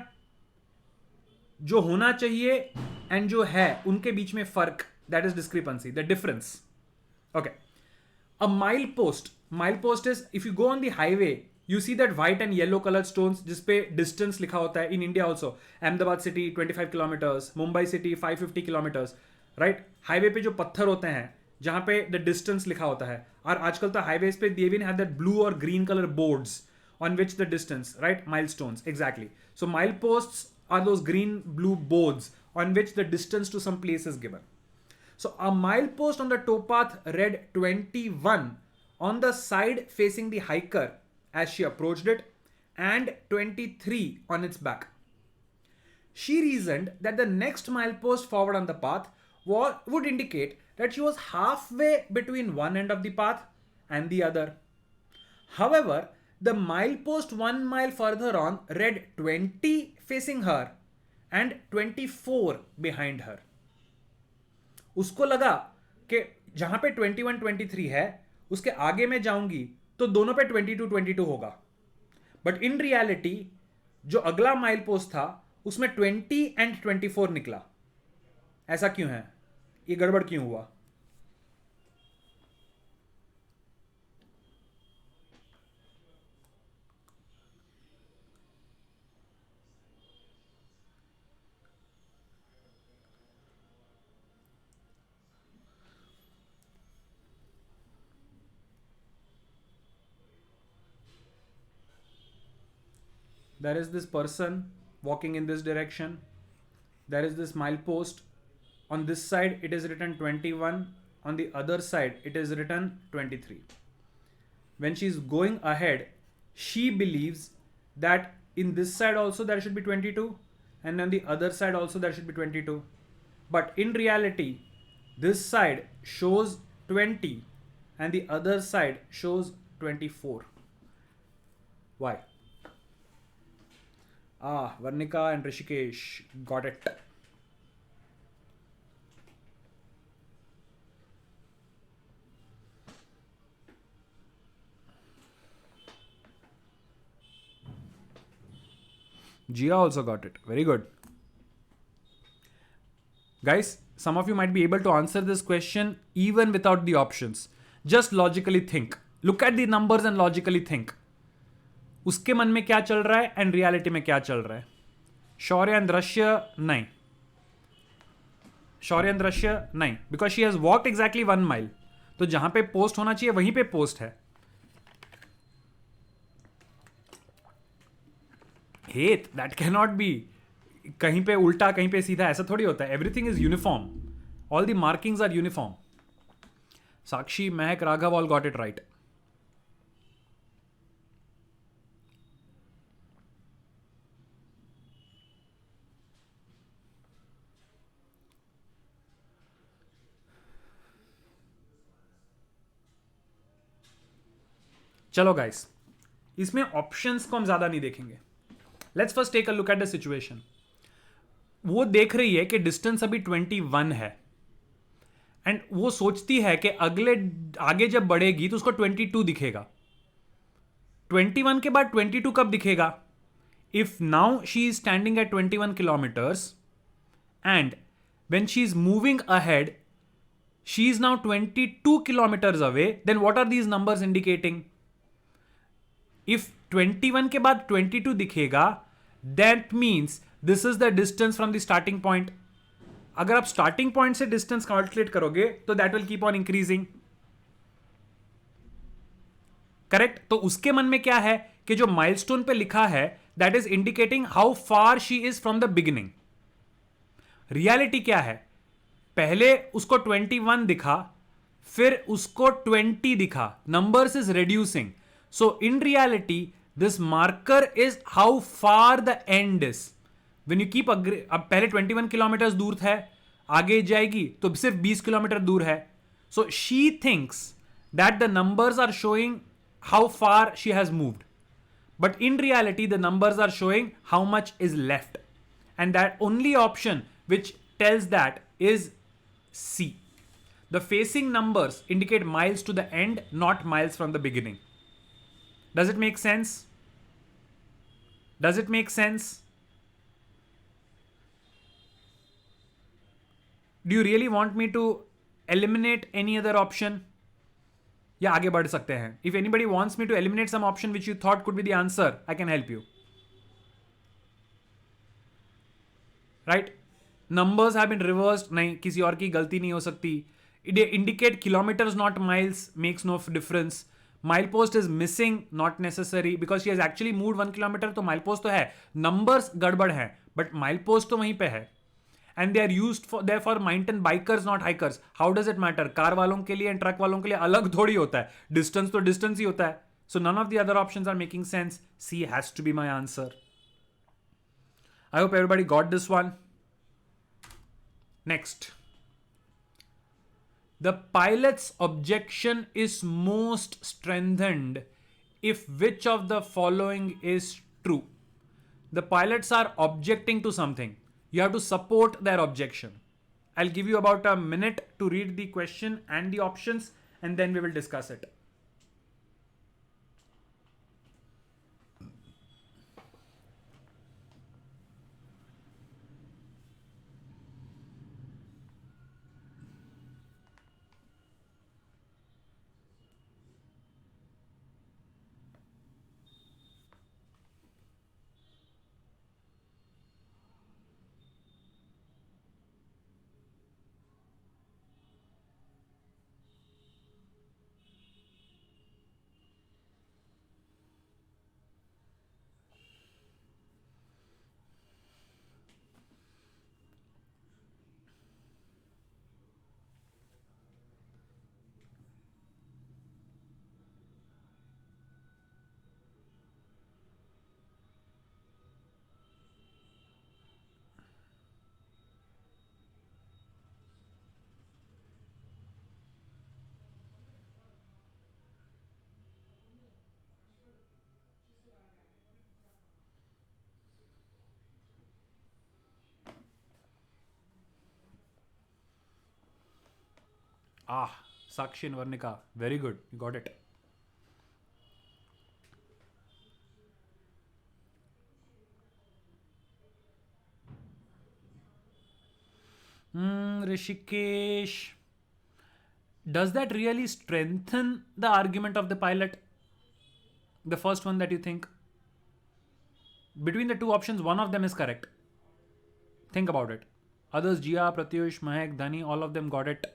जो होना चाहिए and जो है उनके बीच में फर्क, that is discrepancy, the difference. Okay. A milepost. Milepost is if you go on the highway, you see that white and yellow colored stones जिसपे distance लिखा होता है. In India also, Ahmedabad city 25 kilometers, Mumbai city 550 kilometers. Right, highway पे जो पत्थर होते हैं जहां पे द डिस्टेंस लिखा होता है, और आजकल तो हाईवेज पे they even have that blue or green colour boards on which the distance, right, milestones, exactly. So mile posts are those green blue boards on which the distance to some place is given. So a mile post on the towpath read 21 on the side facing the hiker as she approached it and 23 on its back. She reasoned that the next milepost forward on the path would indicate that she was halfway between one end of the path and the other. However, the milepost 1 mile further on read 20 facing her and 24 behind her. उसको लगा कि जहां पे 21 23 है उसके आगे में जाऊंगी तो दोनों पे 22 होगा, बट इन रियलिटी जो अगला माइल पोस्ट था उसमें 20 and 24 निकला. ऐसा क्यों है? ये गड़बड़ क्यों हुआ? There is this person walking in this direction. There is this milepost. On this side, it is written 21. On the other side, it is written 23. When she is going ahead, she believes that in this side also there should be 22, and on the other side also there should be 22. But in reality, this side shows 20 and the other side shows 24. Why? Varnika and Rishikesh got it. Jia also got it. Very good. Guys, some of you might be able to answer this question even without the options. Just logically think. Look at the numbers and logically think. उसके मन में क्या चल रहा है and reality में क्या चल रहा है. शौर्य एंड दृश्य नहीं. शौर्य एंड दृश्य नहीं, because she has walked exactly 1 mile. तो जहां पे पोस्ट होना चाहिए वहीं पे पोस्ट है. हेत, दैट कैन नॉट बी. कहीं पे उल्टा कहीं पे सीधा, ऐसा थोड़ी होता है. Everything is uniform. All the markings are uniform. Sakshi, Mehak, Raghav all got it right. चलो गाइस, इसमें ऑप्शंस को हम ज्यादा नहीं देखेंगे. Let's first take a look at the situation. वो देख रही है कि डिस्टेंस अभी 21 है एंड वो सोचती है कि आगे जब बढ़ेगी तो उसको 22 दिखेगा. 21 के बाद 22 कब दिखेगा? If now she is standing at 21 kilometres and when she is moving ahead, she is now 22 kilometers away, then what are these numbers indicating? If 21 के बाद 22 दिखेगा, that means this is the distance from the starting point. अगर आप starting point से distance calculate करोगे तो that will keep on increasing. Correct? तो उसके मन में क्या है कि जो milestone पे लिखा है that is indicating how far she is from the beginning. Reality क्या है? पहले उसको 21 दिखा, फिर उसको 20 दिखा. Numbers is reducing. So in reality this marker is how far the end is. When you keep अब पहले 21 किलोमीटर दूर है, आगे जाएगी तो सिर्फ 20 किलोमीटर दूर है. So she thinks that the numbers are showing how far she has moved, but in reality the numbers are showing how much is left. And that only option which tells that is C. The facing numbers indicate miles to the end, not miles from the beginning. Does it make sense? Does it make sense? Do you really want me to eliminate any other option? या आगे बढ़ सकते हैं. If anybody wants me to eliminate some option which you thought could be the answer, I can help you. Right? Numbers have been reversed. नहीं, किसी और की गलती नहीं हो सकती. Indicate kilometres not miles makes no difference. Mile post is missing, not necessary, because she has actually move 1 kilometre. तो mile post तो है, नंबर्स गड़बड़ है, बट माइल पोस्ट तो वहीं पे है. And they are used for there for mountain bikers, not hikers. How does it matter? Car वालों के लिए एंड ट्रक वालों के लिए अलग थोड़ी होता है. डिस्टेंस तो डिस्टेंस ही होता है. So none of the other options are making sense. C has to be my answer. I hope everybody got this one. Next. The pilot's objection is most strengthened if which of the following is true. The pilots are objecting to something. You have to support their objection. I'll give you about a minute to read the question and the options, and then we will discuss it. Sakshi and Varnika. Very good. You got it. Rishikesh. Does that really strengthen the argument of the pilot? The first one that you think? Between the two options, one of them is correct. Think about it. Others, Jia, Pratyush, Mahek, Dhani, all of them got it.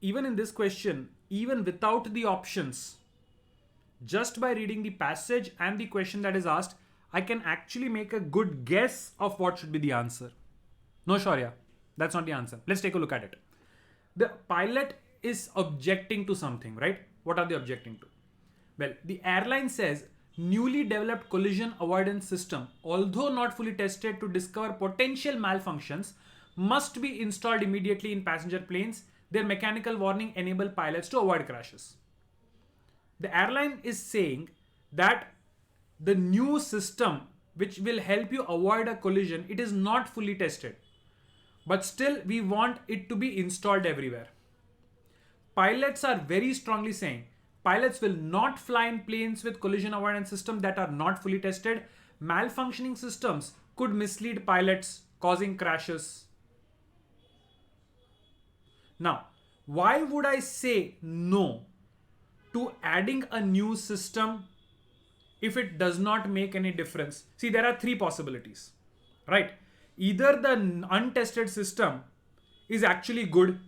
Even in this question, even without the options, just by reading the passage and the question that is asked, I can actually make a good guess of what should be the answer. No, Shaurya, that's not the answer. Let's take a look at it. The pilot is objecting to something, right? What are they objecting to? Well, the airline says newly developed collision avoidance system, although not fully tested to discover potential malfunctions, must be installed immediately in passenger planes. Their mechanical warning enable pilots to avoid crashes. The airline is saying that the new system which will help you avoid a collision, it is not fully tested, but still we want it to be installed everywhere. Pilots are very strongly saying pilots will not fly in planes with collision avoidance systems that are not fully tested. Malfunctioning systems could mislead pilots, causing crashes. Now, why would I say no to adding a new system if it does not make any difference? See, there are three possibilities, right? Either the untested system is actually good,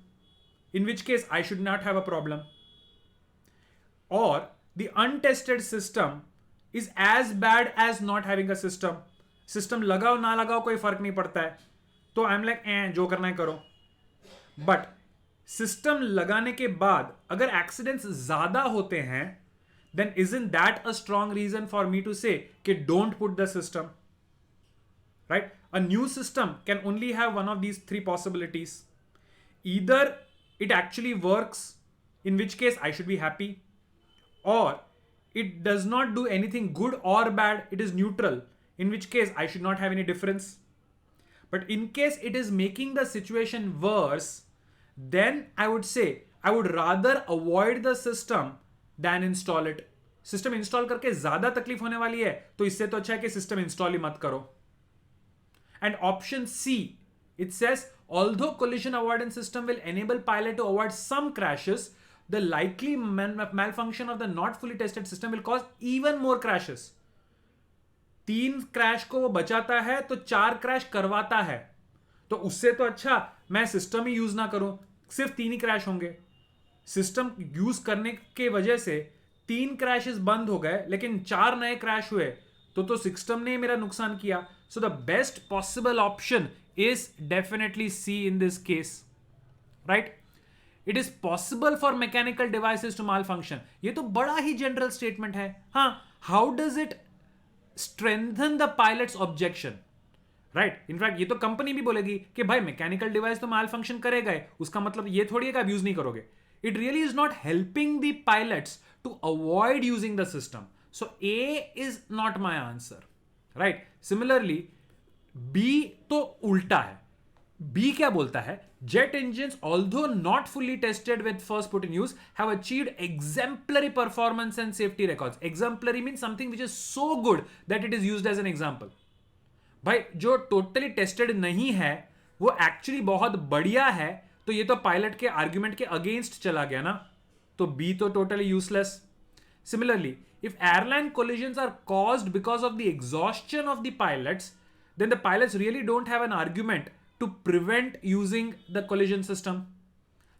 in which case I should not have a problem, or the untested system is as bad as not having a system. System लगाओ ना लगाओ कोई फर्क नहीं पड़ता है, तो I'm like जो करना है करो. But सिस्टम लगाने के बाद अगर एक्सीडेंट्स ज्यादा होते हैं, then isn't that a strong reason for me to say कि don't put the system? Right? A new system can only have one of these three possibilities. Either it actually works, in which case I should be happy, or it does not do anything good or bad, it is neutral, in which case I should not have any difference. But in case it is making the situation worse, then I would say I would rather avoid the system than install it. System install करके ज़्यादा तकलीफ होने वाली है, तो इससे तो अच्छा है कि system install ही मत करो. And option C, it says, although collision avoidance system will enable pilot to avoid some crashes, the likely malfunction of the not fully tested system will cause even more crashes. 3 crash को वो बचाता है तो 4 crash करवाता है, तो उससे तो अच्छा मैं सिस्टम ही यूज ना करूं, सिर्फ 3 ही क्रैश होंगे. सिस्टम यूज करने के वजह से 3 क्रैशेस बंद हो गए, लेकिन 4 नए क्रैश हुए, तो सिस्टम ने मेरा नुकसान किया. So the best possible option is definitely C in this case, right? It is possible for mechanical devices to malfunction. ये तो बड़ा ही जनरल स्टेटमेंट है. हाँ, how does it strengthen the pilots objection, right? In fact ये तो company भी बोलेगी कि भाई मैकेनिकल डिवाइस तो माल फंक्शन करेगा ही, उसका मतलब ये थोड़ी है कि आप यूज नहीं करोगे. It really is not helping the pilots to avoid using the system. So A is not my answer, right? Similarly B तो उल्टा है. बी क्या बोलता है? Jet engines, although not fully tested with first put in use, have achieved exemplary performance and safety records. Exemplary means something which is so good that it is used as an example. भाई जो totally tested नहीं है वो actually बहुत बढ़िया है, तो ये तो पायलट के आर्ग्यूमेंट के अगेंस्ट चला गया ना, तो बी तो totally useless. Similarly, if airline collisions are caused because of the exhaustion of the pilots, then the pilots really don't have an argument to prevent using the collision system.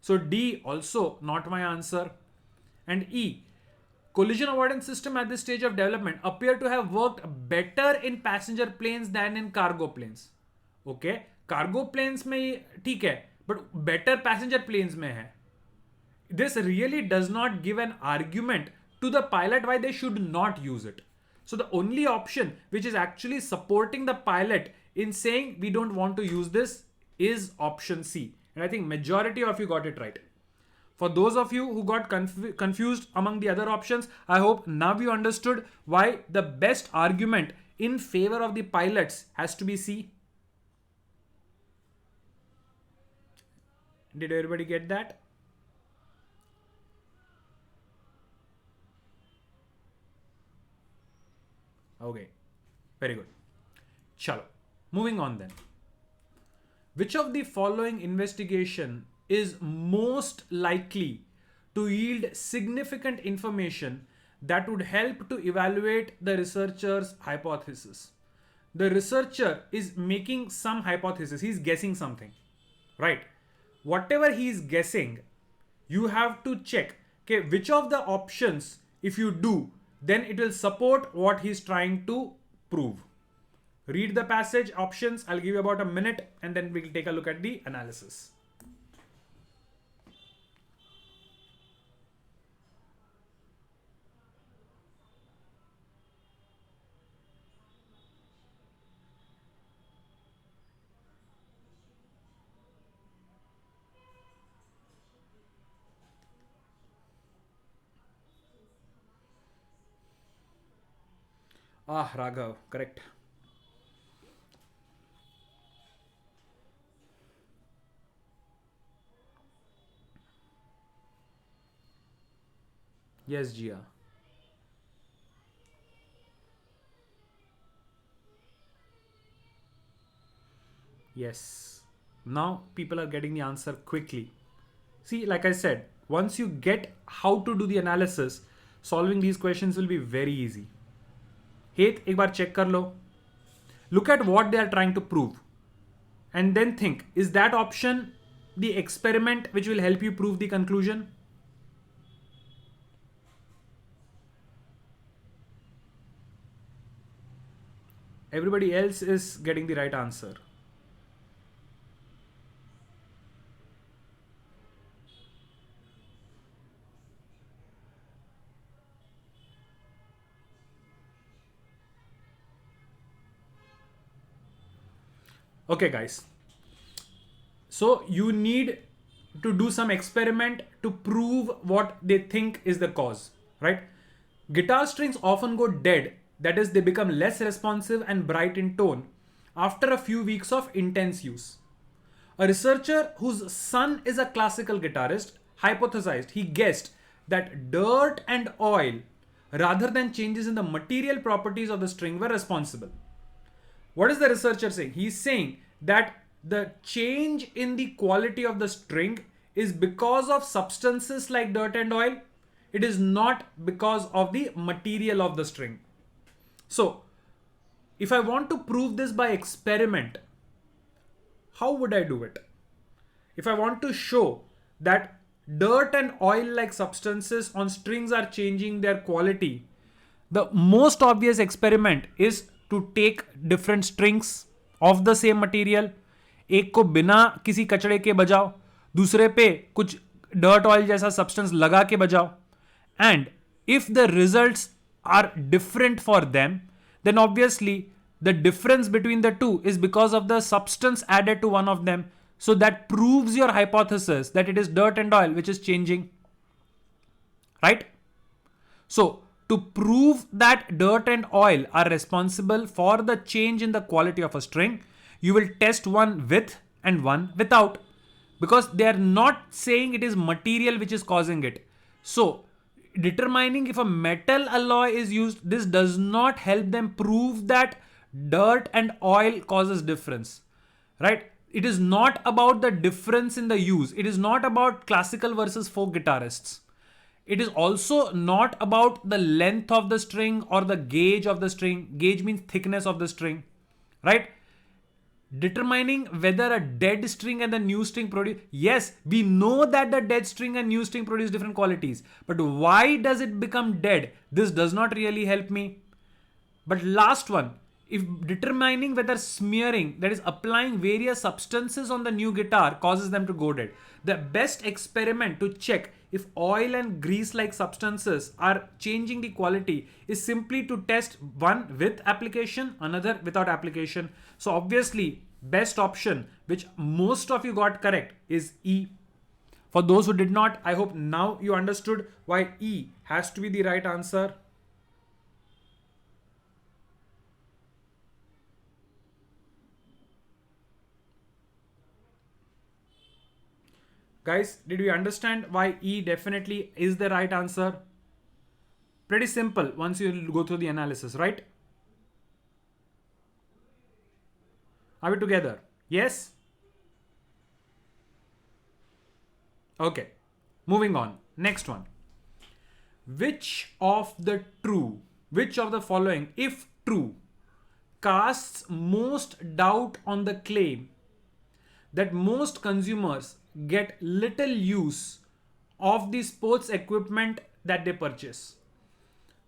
So D also not my answer. And E, collision avoidance system at this stage of development appear to have worked better in passenger planes than in cargo planes. Okay, cargo planes में ठीक है, but better passenger planes में है. This really does not give an argument to the pilot why they should not use it. So the only option which is actually supporting the pilot in saying we don't want to use this is option C. And I think majority of you got it right. For those of you who got confused among the other options, I hope now you understood why the best argument in favor of the pilots has to be C. Did everybody get that? Okay, very good. Chalo. Moving on then. Which of the following investigation is most likely to yield significant information that would help to evaluate the researcher's hypothesis? The researcher is making some hypothesis. He's guessing something, right? Whatever he's guessing, you have to check okay, which of the options, if you do, then it will support what he's trying to prove. Read the passage options. I'll give you about a minute and then we'll take a look at the analysis. Raghav, correct. Yes, Jia. Yes. Now people are getting the answer quickly. See, like I said, once you get how to do the analysis, solving these questions will be very easy. Heth, एक बार check कर लो. Look at what they are trying to prove. And then think, is that option the experiment which will help you prove the conclusion? Everybody else is getting the right answer. Okay, guys. So you need to do some experiment to prove what they think is the cause, right? Guitar strings often go dead, that is, they become less responsive and bright in tone after a few weeks of intense use. A researcher whose son is a classical guitarist hypothesized, he guessed that dirt and oil, rather than changes in the material properties of the string, were responsible. What is the researcher saying? He's saying that the change in the quality of the string is because of substances like dirt and oil. It is not because of the material of the string. So, if I want to prove this by experiment, how would I do it? If I want to show that dirt and oil like substances on strings are changing their quality, the most obvious experiment is to take different strings of the same material, एक को बिना किसी कचड़े के बजाओ, दूसरे पे कुछ dirt oil जैसा substance लगा के बजाओ, and if the results are different for them, then obviously the difference between the two is because of the substance added to one of them. So that proves your hypothesis that it is dirt and oil which is changing, right? So to prove that dirt and oil are responsible for the change in the quality of a string, you will test one with and one without, because they are not saying it is material which is causing it. So determining if a metal alloy is used, this does not help them prove that dirt and oil causes difference, right? It is not about the difference in the use. It is not about classical versus folk guitarists. It is also not about the length of the string or the gauge of the string. Gauge means thickness of the string, right? Determining whether a dead string and the new string produce. Yes, we know that the dead string and new string produce different qualities. But why does it become dead? This does not really help me. But last one, if determining whether smearing, that is applying various substances on the new guitar, causes them to go dead. The best experiment to check if oil and grease like substances are changing the quality is simply to test one with application, another without application. So obviously, best option, which most of you got correct, is E. For those who did not, I hope now you understood why E has to be the right answer. Guys, did we understand why E definitely is the right answer? Pretty simple once you go through the analysis, right? Are we together? Yes? Okay, moving on. Next one. Which of the following, if true, casts most doubt on the claim that most consumers get little use of the sports equipment that they purchase?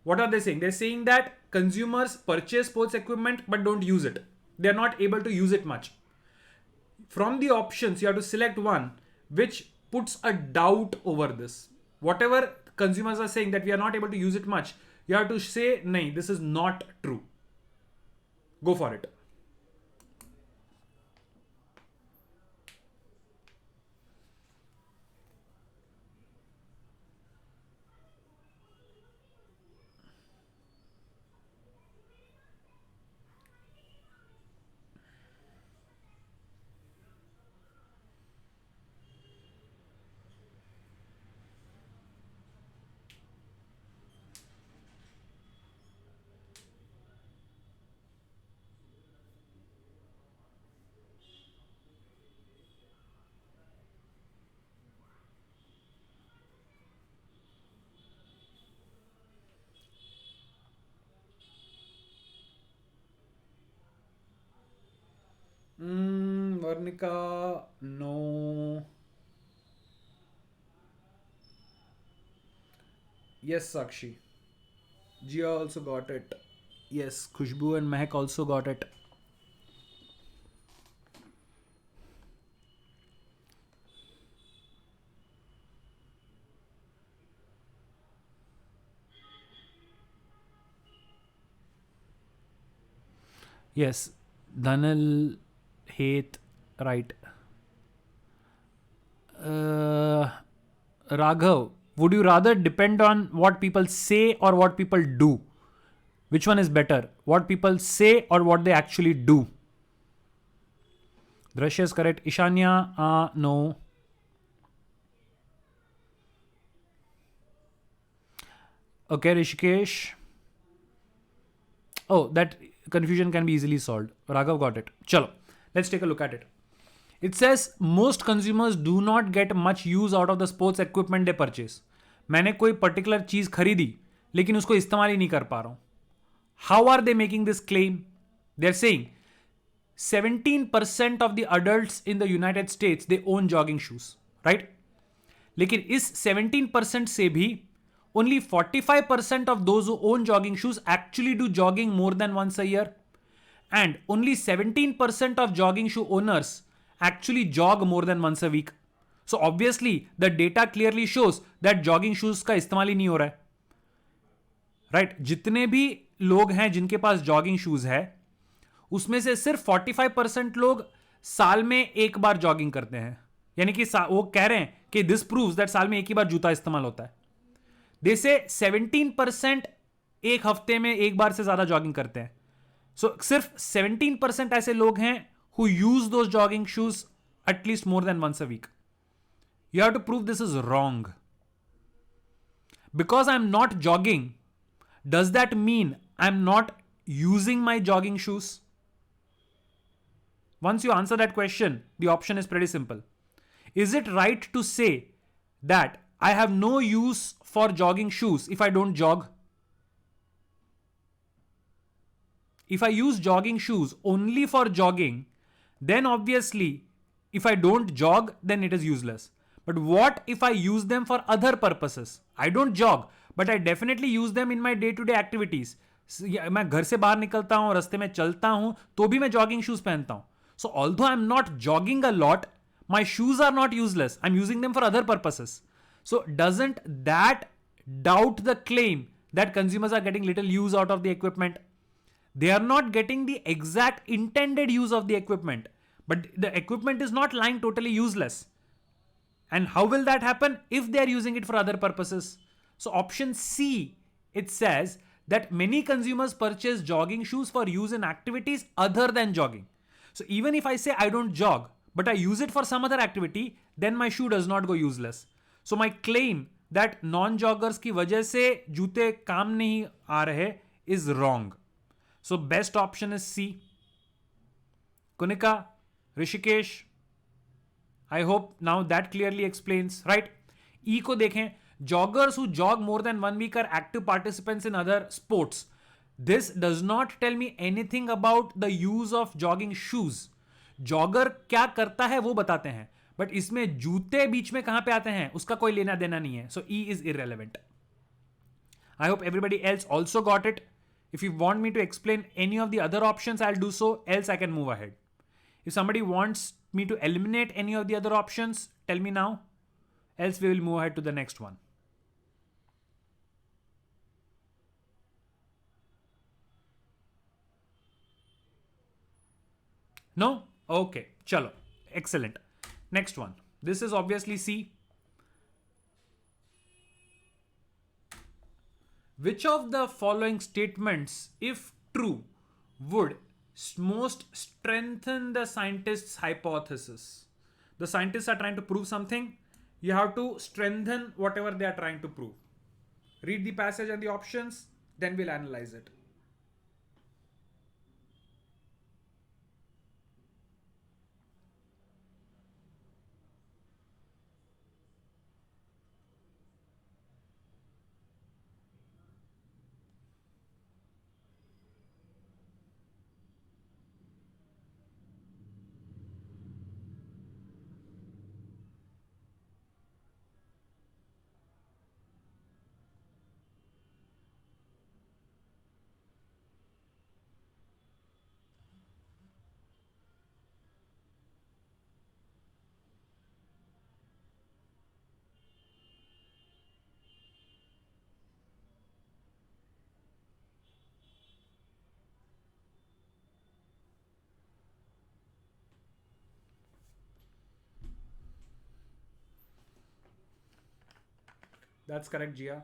What are they saying? They're saying that consumers purchase sports equipment but don't use it. They're not able to use it much. From the options, you have to select one which puts a doubt over this. Whatever consumers are saying that we are not able to use it much, you have to say, nahin, this is not true. Go for it. Varnika, no. Yes, Sakshi. Jia also got it. Yes, Khushbu and Mehak also got it. Yes, Dhanal, Heth, right. Raghav, would you rather depend on what people say or what people do? Which one is better? What people say or what they actually do? Drashya is correct. Ishanya, no. Okay, Rishikesh. Oh, that confusion can be easily solved. Raghav got it. Chalo, let's take a look at it. It says most consumers do not get much use out of the sports equipment they purchase. मैंने कोई particular चीज खरीदी लेकिन उसको इस्तेमाल ही नहीं कर पा रहा हूं. How are they making this claim? They're saying 17% of the adults in the United States they own jogging shoes, right? लेकिन इस 17% से भी only 45% of those who own jogging shoes actually do jogging more than once a year, and only 17% of jogging shoe owners actually jog more than once a week. So obviously the data clearly shows that jogging shoes का इस्तेमाल ही नहीं हो रहा है, right? जितने भी लोग हैं जिनके पास जॉगिंग शूज है उसमें से सिर्फ 45% लोग साल में एक बार जॉगिंग करते हैं. यानी कि वो कह रहे हैं कि दिस प्रूव्स दैट साल में एक ही बार जूता इस्तेमाल होता है. दे से 17% एक हफ्ते में एक बार से ज्यादा जॉगिंग करते हैं. सो सिर्फ 17% ऐसे लोग हैं who use those jogging shoes at least more than once a week. You have to prove this is wrong. Because I'm not jogging, does that mean I'm not using my jogging shoes? Once you answer that question, the option is pretty simple. Is it right to say that I have no use for jogging shoes if I don't jog? If I use jogging shoes only for jogging, then obviously if I don't jog, then it is useless. But what if I use them for other purposes? I don't jog, but I definitely use them in my day-to-day activities. मैं घर से बाहर निकलता हूं, रास्ते में चलता हूं, तो भी मैं jogging shoes पहनता हूं. So although I'm not jogging a lot, my shoes are not useless. I'm using them for other purposes. So doesn't that doubt the claim that consumers are getting little use out of the equipment? They are not getting the exact intended use of the equipment, but the equipment is not lying totally useless. And how will that happen? If they are using it for other purposes. So option C, it says that many consumers purchase jogging shoes for use in activities other than jogging. So even if I say I don't jog, but I use it for some other activity, then my shoe does not go useless. So my claim that non-joggers की वजह से जूते काम नहीं आ रहे is wrong. So best option is C. Kunika, Rishikesh, I hope now that clearly explains, right? E को देखें, joggers who jog more than 1 week are active participants in other sports. This does not tell me anything about the use of jogging shoes. Jogger क्या करता है वो बताते हैं, but इसमें जूते बीच में कहां पे आते हैं उसका कोई लेना देना नहीं है. So E is irrelevant. I hope everybody else also got it. If you want me to explain any of the other options, I'll do so, else I can move ahead. If somebody wants me to eliminate any of the other options, tell me now, else we will move ahead to the next one. No? Okay, chalo. Excellent. Next one. This is obviously C. Which of the following statements, if true, would most strengthen the scientist's hypothesis? The scientists are trying to prove something. You have to strengthen whatever they are trying to prove. Read the passage and the options, then we'll analyze it. That's correct, Jia.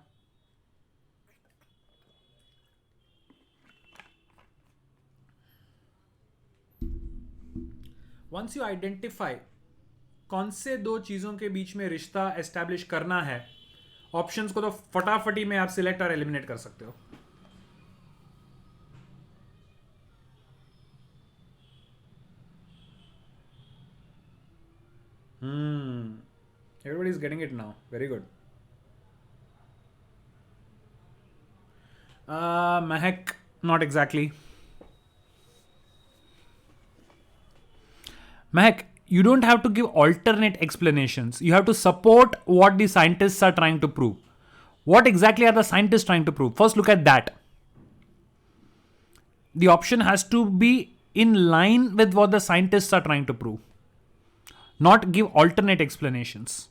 Once you identify कौन से दो चीजों के बीच में रिश्ता establish करना है, options को तो फटाफटी में आप सिलेक्ट और एलिमिनेट कर सकते हो. Everybody is getting it now. Very good. Mahek, not exactly. Mahek, you don't have to give alternate explanations. You have to support what the scientists are trying to prove. What exactly are the scientists trying to prove? First, look at that. The option has to be in line with what the scientists are trying to prove, not give alternate explanations.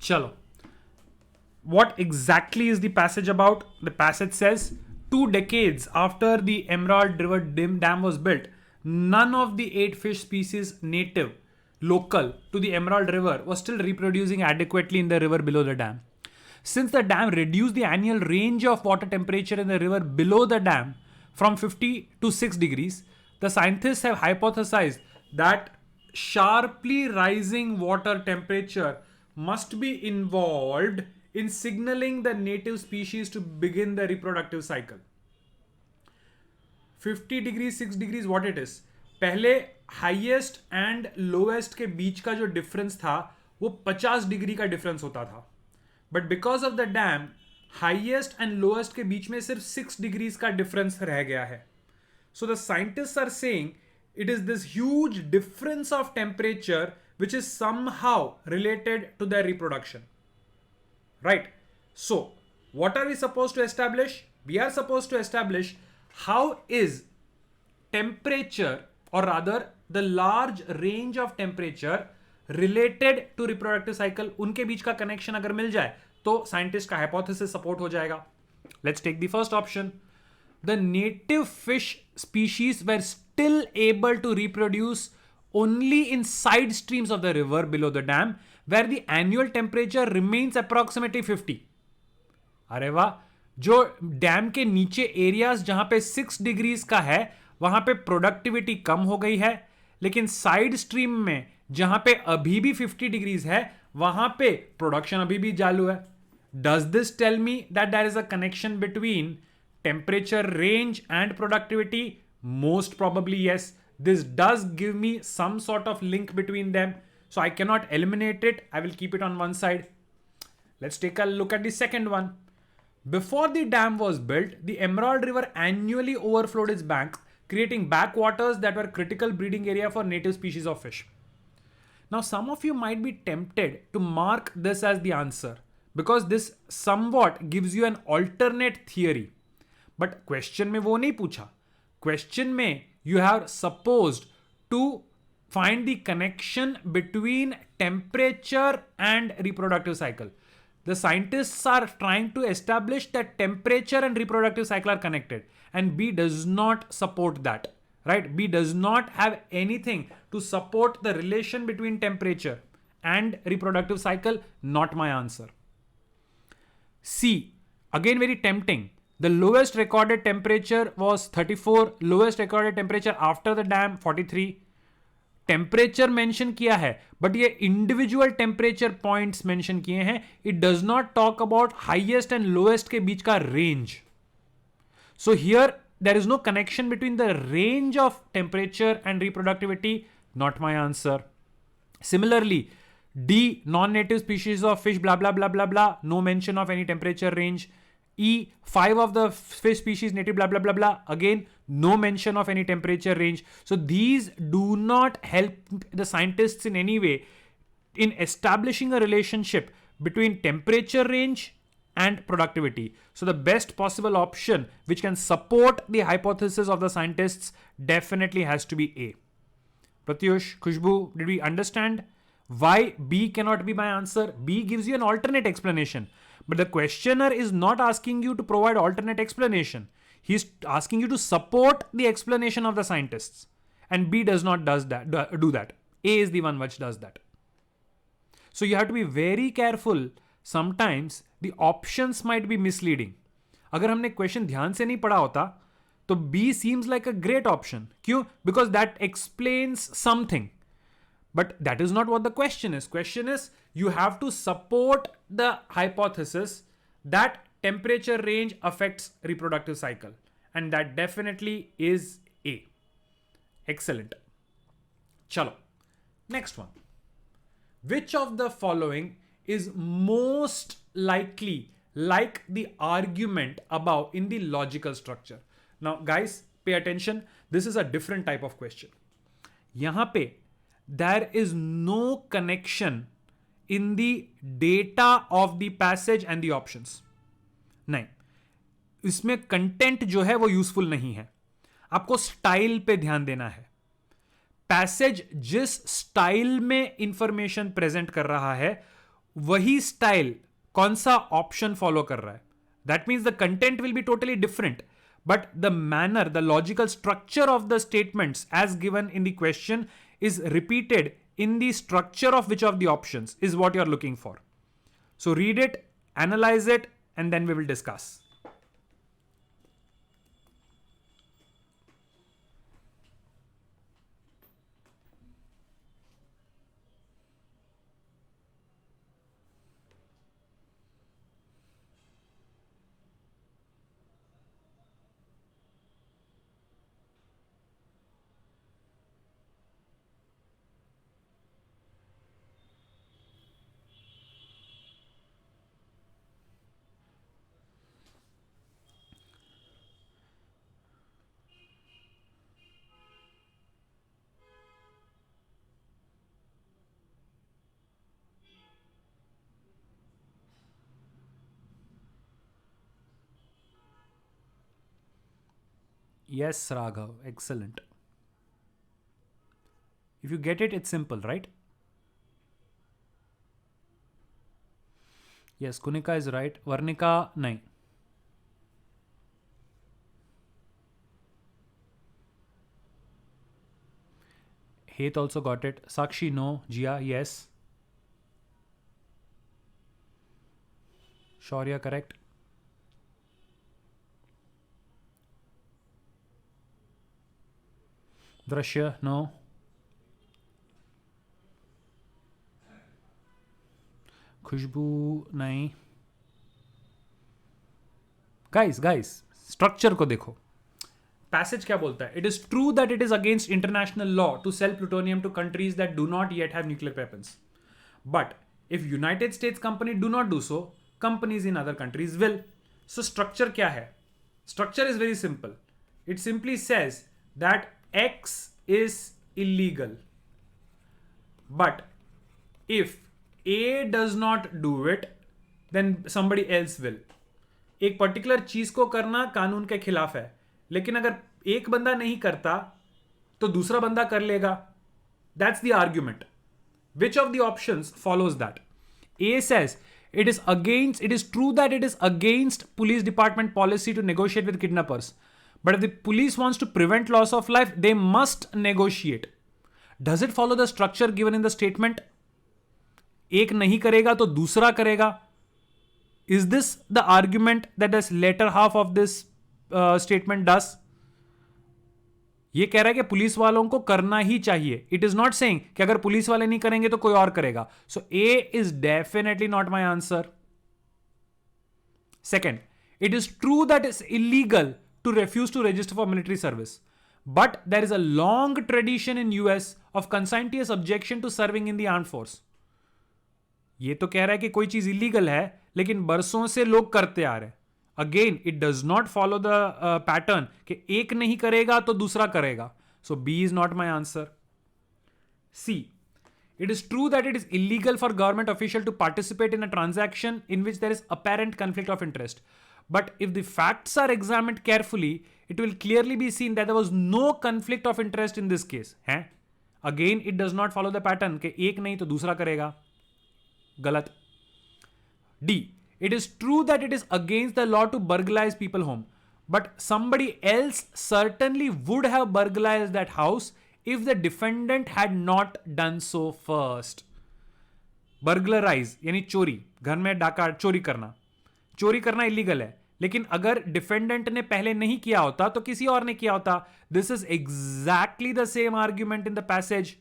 Chalo. What exactly is the passage about? The passage says 2 decades after the Emerald River Dam was built, none of the 8 fish species native, local to the Emerald River was still reproducing adequately in the river below the dam. Since the dam reduced the annual range of water temperature in the river below the dam from 50 to 6 degrees, the scientists have hypothesized that sharply rising water temperature must be involved in signaling the native species to begin the reproductive cycle. 50 degrees, 6 degrees, what it is? पहले highest and lowest के बीच का जो difference था वो 50 degree का difference होता था. But because of the dam highest and lowest के बीच में सिर्फ 6 डिग्रीज का डिफरेंस रह गया है. So the scientists are saying it is this huge difference of temperature which is somehow related to their reproduction. Right? So, what are we supposed to establish? We are supposed to establish how is temperature, or rather the large range of temperature related to reproductive cycle. उनके बीच का connection अगर मिल जाए तो scientist का hypothesis support हो जाएगा. Let's take the first option. The native fish species were still able to reproduce only in side streams of the river below the dam, where the annual temperature remains approximately 50. अरे वाह, जो dam के नीचे areas जहां पे 6 degrees का है वहां पे प्रोडक्टिविटी कम हो गई है, लेकिन साइड स्ट्रीम में जहां पे अभी भी 50 डिग्रीज है वहां पे प्रोडक्शन अभी भी चालू है. Does this tell me that there is a connection between temperature range and productivity? Most probably yes. This does give me some sort of link between them, so I cannot eliminate it. I will keep it on one side. Let's take a look at the second one. Before the dam was built, the Emerald River annually overflowed its banks, creating backwaters that were critical breeding area for native species of fish. Now some of you might be tempted to mark this as the answer because this somewhat gives you an alternate theory. But question में वो नहीं पूछा. Question में you have supposed to find the connection between temperature and reproductive cycle. The scientists are trying to establish that temperature and reproductive cycle are connected, and B does not support that. Right? B does not have anything to support the relation between temperature and reproductive cycle. Not my answer. C, again very tempting. The lowest recorded temperature was 34. Lowest recorded temperature after the dam 43. Temperature mention किया है but ये individual temperature points mention किए हैं. It does not talk about highest and lowest के बीच का range. So here there is no connection between the range of temperature and reproductivity. Not my answer. Similarly, D, non-native species of fish, blah blah blah blah blah, no mention of any temperature range. E, 5 of the fish species native, blah blah blah blah, again no mention of any temperature range. So these do not help the scientists in any way in establishing a relationship between temperature range and productivity. So the best possible option which can support the hypothesis of the scientists definitely has to be A. Pratyush, Khushbu, did we understand why B cannot be my answer? B gives you an alternate explanation, but the questioner is not asking you to provide alternate explanation. He's asking you to support the explanation of the scientists, and B does not do that. A is the one which does that. So you have to be very careful. Sometimes the options might be misleading. अगर हमने question ध्यान से नहीं पढ़ा होता तो B seems like a great option. क्यों? Because that explains something. But that is not what the question is. Question is you have to support the hypothesis that temperature range affects reproductive cycle. And that definitely is A. Excellent. Chalo. Next one. Which of the following is most likely like the argument above in the logical structure? Now guys, pay attention. This is a different type of question. Yahan pe there is no connection in the data of the passage and the options. नहीं, इसमें content जो है वो useful नहीं है. आपको style पे ध्यान देना है. पैसेज जिस स्टाइल में इंफॉर्मेशन प्रेजेंट कर रहा है वही स्टाइल कौन सा ऑप्शन फॉलो कर रहा है. That means the content will be totally different, but the manner, the logical structure of the statements as given in the question is repeated in the structure of which of the options is what you're looking for. So read it, analyze it, and then we will discuss. Yes, Raghav, excellent. If you get it, it's simple, right? Yes, Kunika is right. Varnika, nahi. Heth also got it. Sakshi, no. Jia, yes. Shaurya, correct. Drashya, no. Khushbu, nahi. Guys, structure को देखो. Passage क्या बोलता है? It is true that it is against international law to sell plutonium to countries that do not yet have nuclear weapons. But if United States company do not do so, companies in other countries will. So structure क्या है? Structure is very simple. It simply says that X is illegal, but if A does not do it, then somebody else will. एक particular चीज को करना कानून के खिलाफ है, लेकिन अगर एक बंदा नहीं करता तो दूसरा बंदा कर लेगा. That's the argument. Which of the options follows that? A says it is true that it is against police department policy to negotiate with kidnappers. But if the police wants to prevent loss of life, they must negotiate. Does it follow the structure given in the statement? एक नहीं करेगा तो दूसरा करेगा. Is this the argument that this later half of this statement does? ये कह रहा है कि पुलिस वालों को करना ही चाहिए. इट इज नॉट सेइंग कि अगर पुलिस वाले नहीं करेंगे तो कोई और करेगा. So A is definitely not my answer. Second, it is true that is illegal to refuse to register for military service, but there is a long tradition in US of conscientious objection to serving in the armed force. ये तो कह रहा है कि कोई चीज illegal है लेकिन बरसों से लोग करते आ रहे हैं. Again it does not follow the pattern कि एक नहीं करेगा तो दूसरा करेगा. So B is not my answer. C, it is true that it is illegal for government official to participate in a transaction in which there is apparent conflict of interest. But if the facts are examined carefully, it will clearly be seen that there was no conflict of interest in this case. है? Again, it does not follow the pattern कि एक नहीं तो दूसरा करेगा. गलत. D, it is true that it is against the law to burglarize people home, but somebody else certainly would have burglarized that house if the defendant had not done so first. Burglarize यानी चोरी, घर में डाका चोरी करना. चोरी करना illegal है, लेकिन अगर डिफेंडेंट ने पहले नहीं किया होता तो किसी और ने किया होता. This is exactly the same argument in the passage.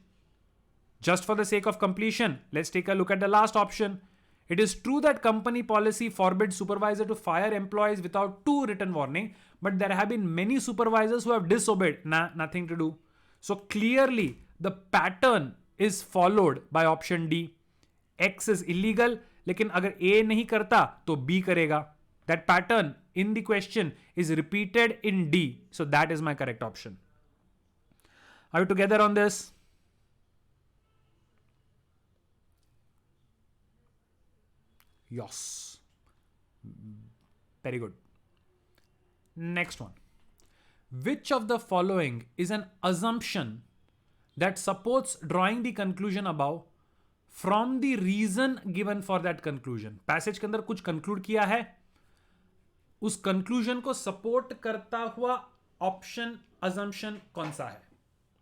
Just for the sake of completion, let's take a look at the last option. It is true that company policy forbids supervisor to fire employees without two written warning, but there have been many supervisors who have disobeyed. Nothing to do. So clearly, the pattern is followed by option D. X is illegal, लेकिन अगर A नहीं करता तो B करेगा. That pattern in the question is repeated in D. So that is my correct option. Are we together on this? Yes. Very good. Next one. Which of the following is an assumption that supports drawing the conclusion above from the reason given for that conclusion? Passage के अंदर कुछ conclude किया है, उस conclusion को support करता हुआ option assumption कौन सा है?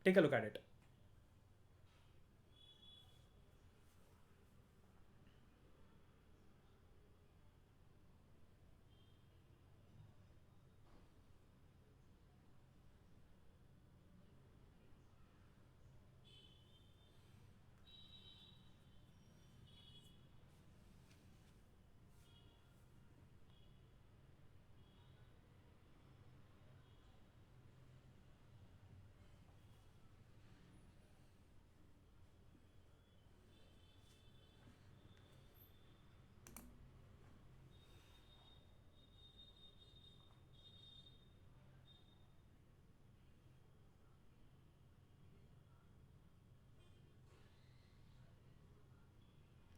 Take a look at it.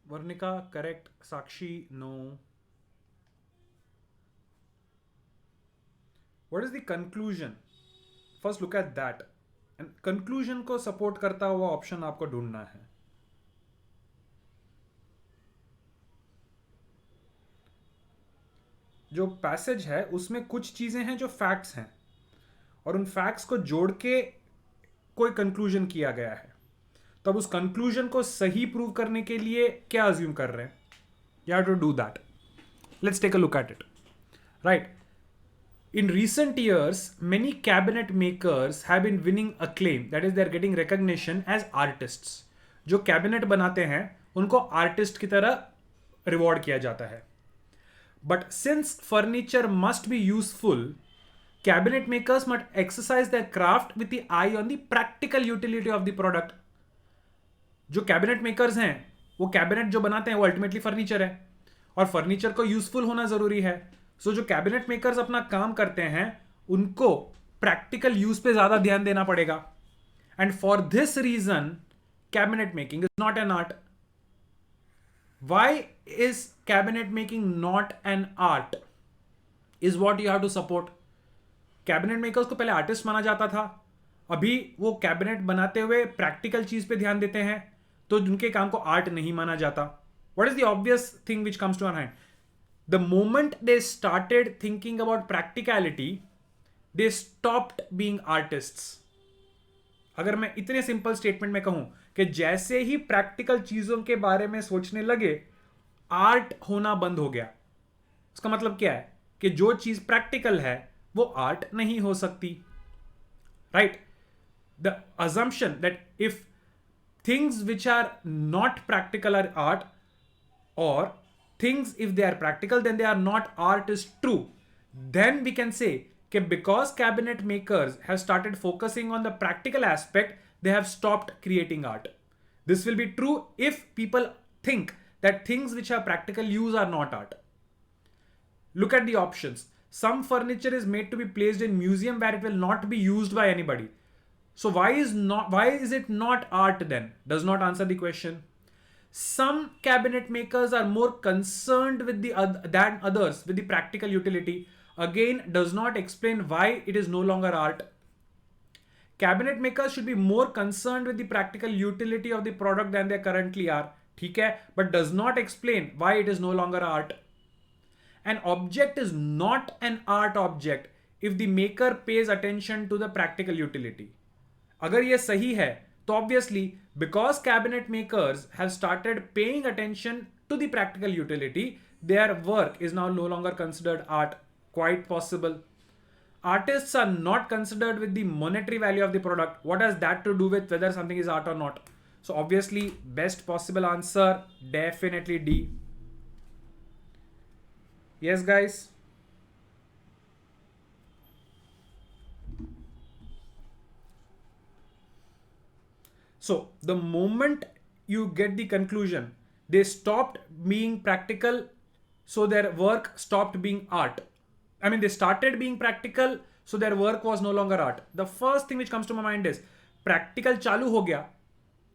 Varnika, correct. Sakshi, no. What is the conclusion? First look at that and conclusion को सपोर्ट करता हुआ ऑप्शन आपको ढूंढना है. जो पैसेज है उसमें कुछ चीजें हैं जो फैक्ट्स हैं और उन फैक्ट्स को जोड़ के कोई कंक्लूजन किया गया है. तो अब उस कंक्लूजन को सही प्रूव करने के लिए क्या अज्यूम कर रहे हैं? You have to do that. Let's take a look at it. Right. In recent years, many cabinet makers have been winning acclaim. That is, they are getting recognition as artists. जो cabinet बनाते हैं उनको artist की तरह reward किया जाता है. But since furniture must be useful, cabinet makers must exercise their craft with the eye on the practical utility of the product. जो कैबिनेट मेकर्स हैं वो कैबिनेट जो बनाते हैं वो अल्टीमेटली फर्नीचर है और फर्नीचर को यूजफुल होना जरूरी है. सो जो कैबिनेट मेकर्स अपना काम करते हैं उनको प्रैक्टिकल यूज पे ज्यादा ध्यान देना पड़ेगा. And for this reason cabinet making is not an art. Why is cabinet making not an art is what you have to support. Cabinet makers को पहले आर्टिस्ट माना जाता था, अभी वो कैबिनेट बनाते हुए प्रैक्टिकल चीज पे ध्यान देते हैं तो उनके काम को आर्ट नहीं माना जाता. What is the obvious thing which comes to our mind? The moment they started thinking about practicality, they stopped being artists. अगर मैं इतने सिंपल स्टेटमेंट में कहूं कि जैसे ही प्रैक्टिकल चीजों के बारे में सोचने लगे आर्ट होना बंद हो गया. उसका मतलब क्या है कि जो चीज प्रैक्टिकल है वो आर्ट नहीं हो सकती. Right. The assumption that if things which are not practical are art, or things if they are practical then they are not art is true. Then we can say that because cabinet makers have started focusing on the practical aspect, they have stopped creating art. This will be true if people think that things which have practical use are not art. Look at the options. Some furniture is made to be placed in museum where it will not be used by anybody. So why is it not art then? Does not answer the question. Some cabinet makers are more concerned with than others with the practical utility. Again, does not explain why it is no longer art. Cabinet makers should be more concerned with the practical utility of the product than they currently are. ठीक है, but does not explain why it is no longer art. An object is not an art object if the maker pays attention to the practical utility. अगर ये सही है तो obviously because cabinet makers have started paying attention to the practical utility, their work is now no longer considered art. Quite possible. Artists are not considered with the monetary value of the product. What has that to do with whether something is art or not? So obviously best possible answer definitely D. Yes guys. So the moment you get the conclusion, they stopped being practical, so their work stopped being art. I mean, they started being practical, so their work was no longer art. The first thing which comes to my mind is practical चालू हो गया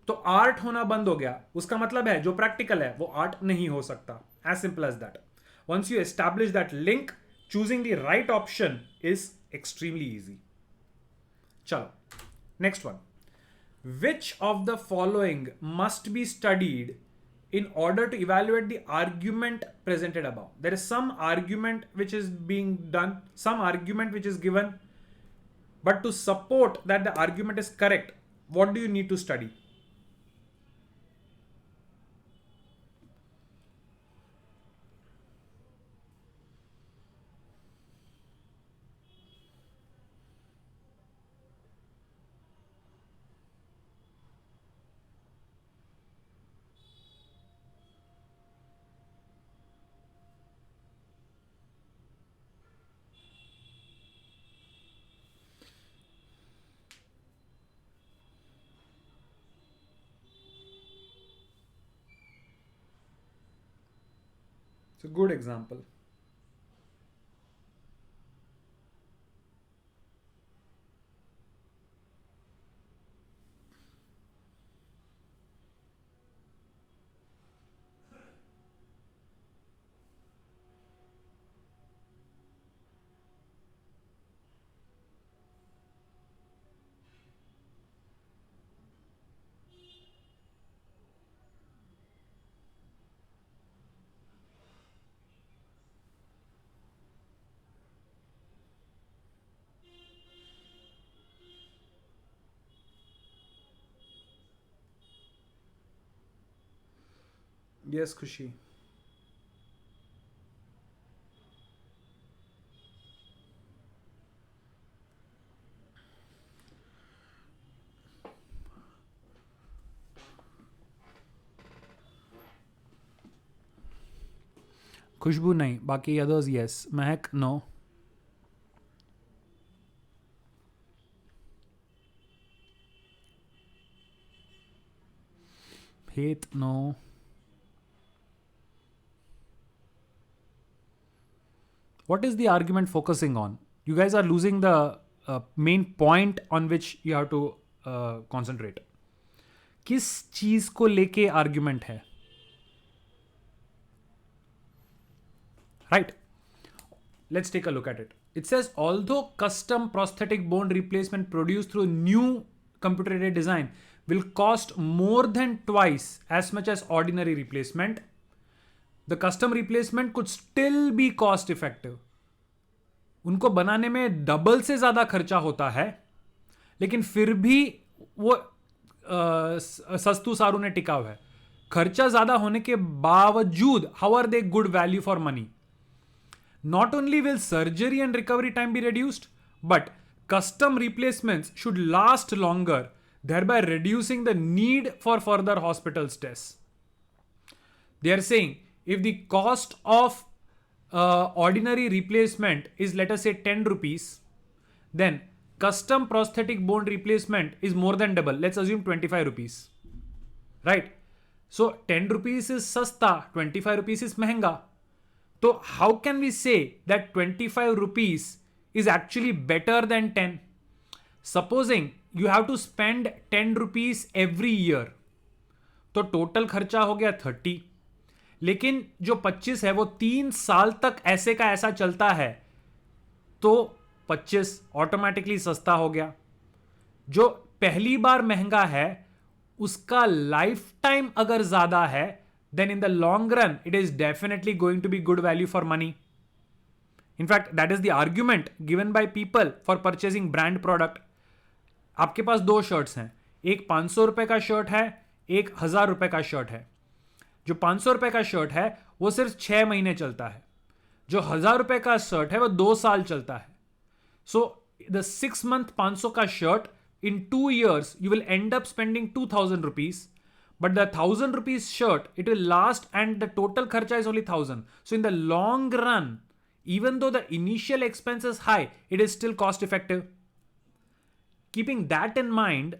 तो art होना बंद हो गया. उसका मतलब है जो practical है वो art नहीं हो सकता. As simple as that. Once you establish that link, choosing the right option is extremely easy. चलो, next one. Which of the following must be studied in order to evaluate the argument presented above? There is some argument which is being done, some argument which is given, but to support that the argument is correct, what do you need to study? It's a good example. Yes, Khushi. खुशबू नहीं, बाकी others yes. Mahak no. Hate no. What is the argument focusing on? You guys are losing the main point on which you have to concentrate. किस चीज को लेके argument है? Right. Let's take a look at it. It says, although custom prosthetic bone replacement produced through new computer aided design will cost more than twice as much as ordinary replacement, the custom replacement could still be cost effective. उनको बनाने में double से ज्यादा खर्चा होता है, लेकिन फिर भी वो सस्तु सारू ने टिका हुआ है. खर्चा ज्यादा होने के बावजूद how are they good value for money? Not only will surgery and recovery time be reduced, but custom replacements should last longer, thereby reducing the need for further hospital stays. They are saying if the cost of ordinary replacement is, let us say, 10 rupees, then custom prosthetic bone replacement is more than double. Let's assume 25 rupees. Right? So 10 rupees is sasta, 25 rupees is mehenga. So how can we say that 25 rupees is actually better than 10? Supposing you have to spend 10 rupees every year, तो total खर्चा हो गया 30. लेकिन जो 25 है वो 3 साल तक ऐसे का ऐसा चलता है, तो 25 ऑटोमेटिकली सस्ता हो गया. जो पहली बार महंगा है उसका लाइफ टाइम अगर ज्यादा है, then in the long run, it is definitely going to be good value for money. In fact, that is the argument given by people for purchasing brand product. आपके पास दो शर्ट्स हैं, एक 500 रुपए का shirt है, एक 1000 रुपए का शर्ट है. जो 500 रुपए का शर्ट है वो सिर्फ 6 महीने चलता है, जो 1000 रुपए का शर्ट है वो 2 साल चलता है. So the 6 month 500 का shirt, in 2 years you will end up spending 2000 rupees. But the 1000 rupees shirt, it will last and the total kharcha is only 1000. So in the long run, even though the initial expense is high, it is still cost effective. Keeping that in mind,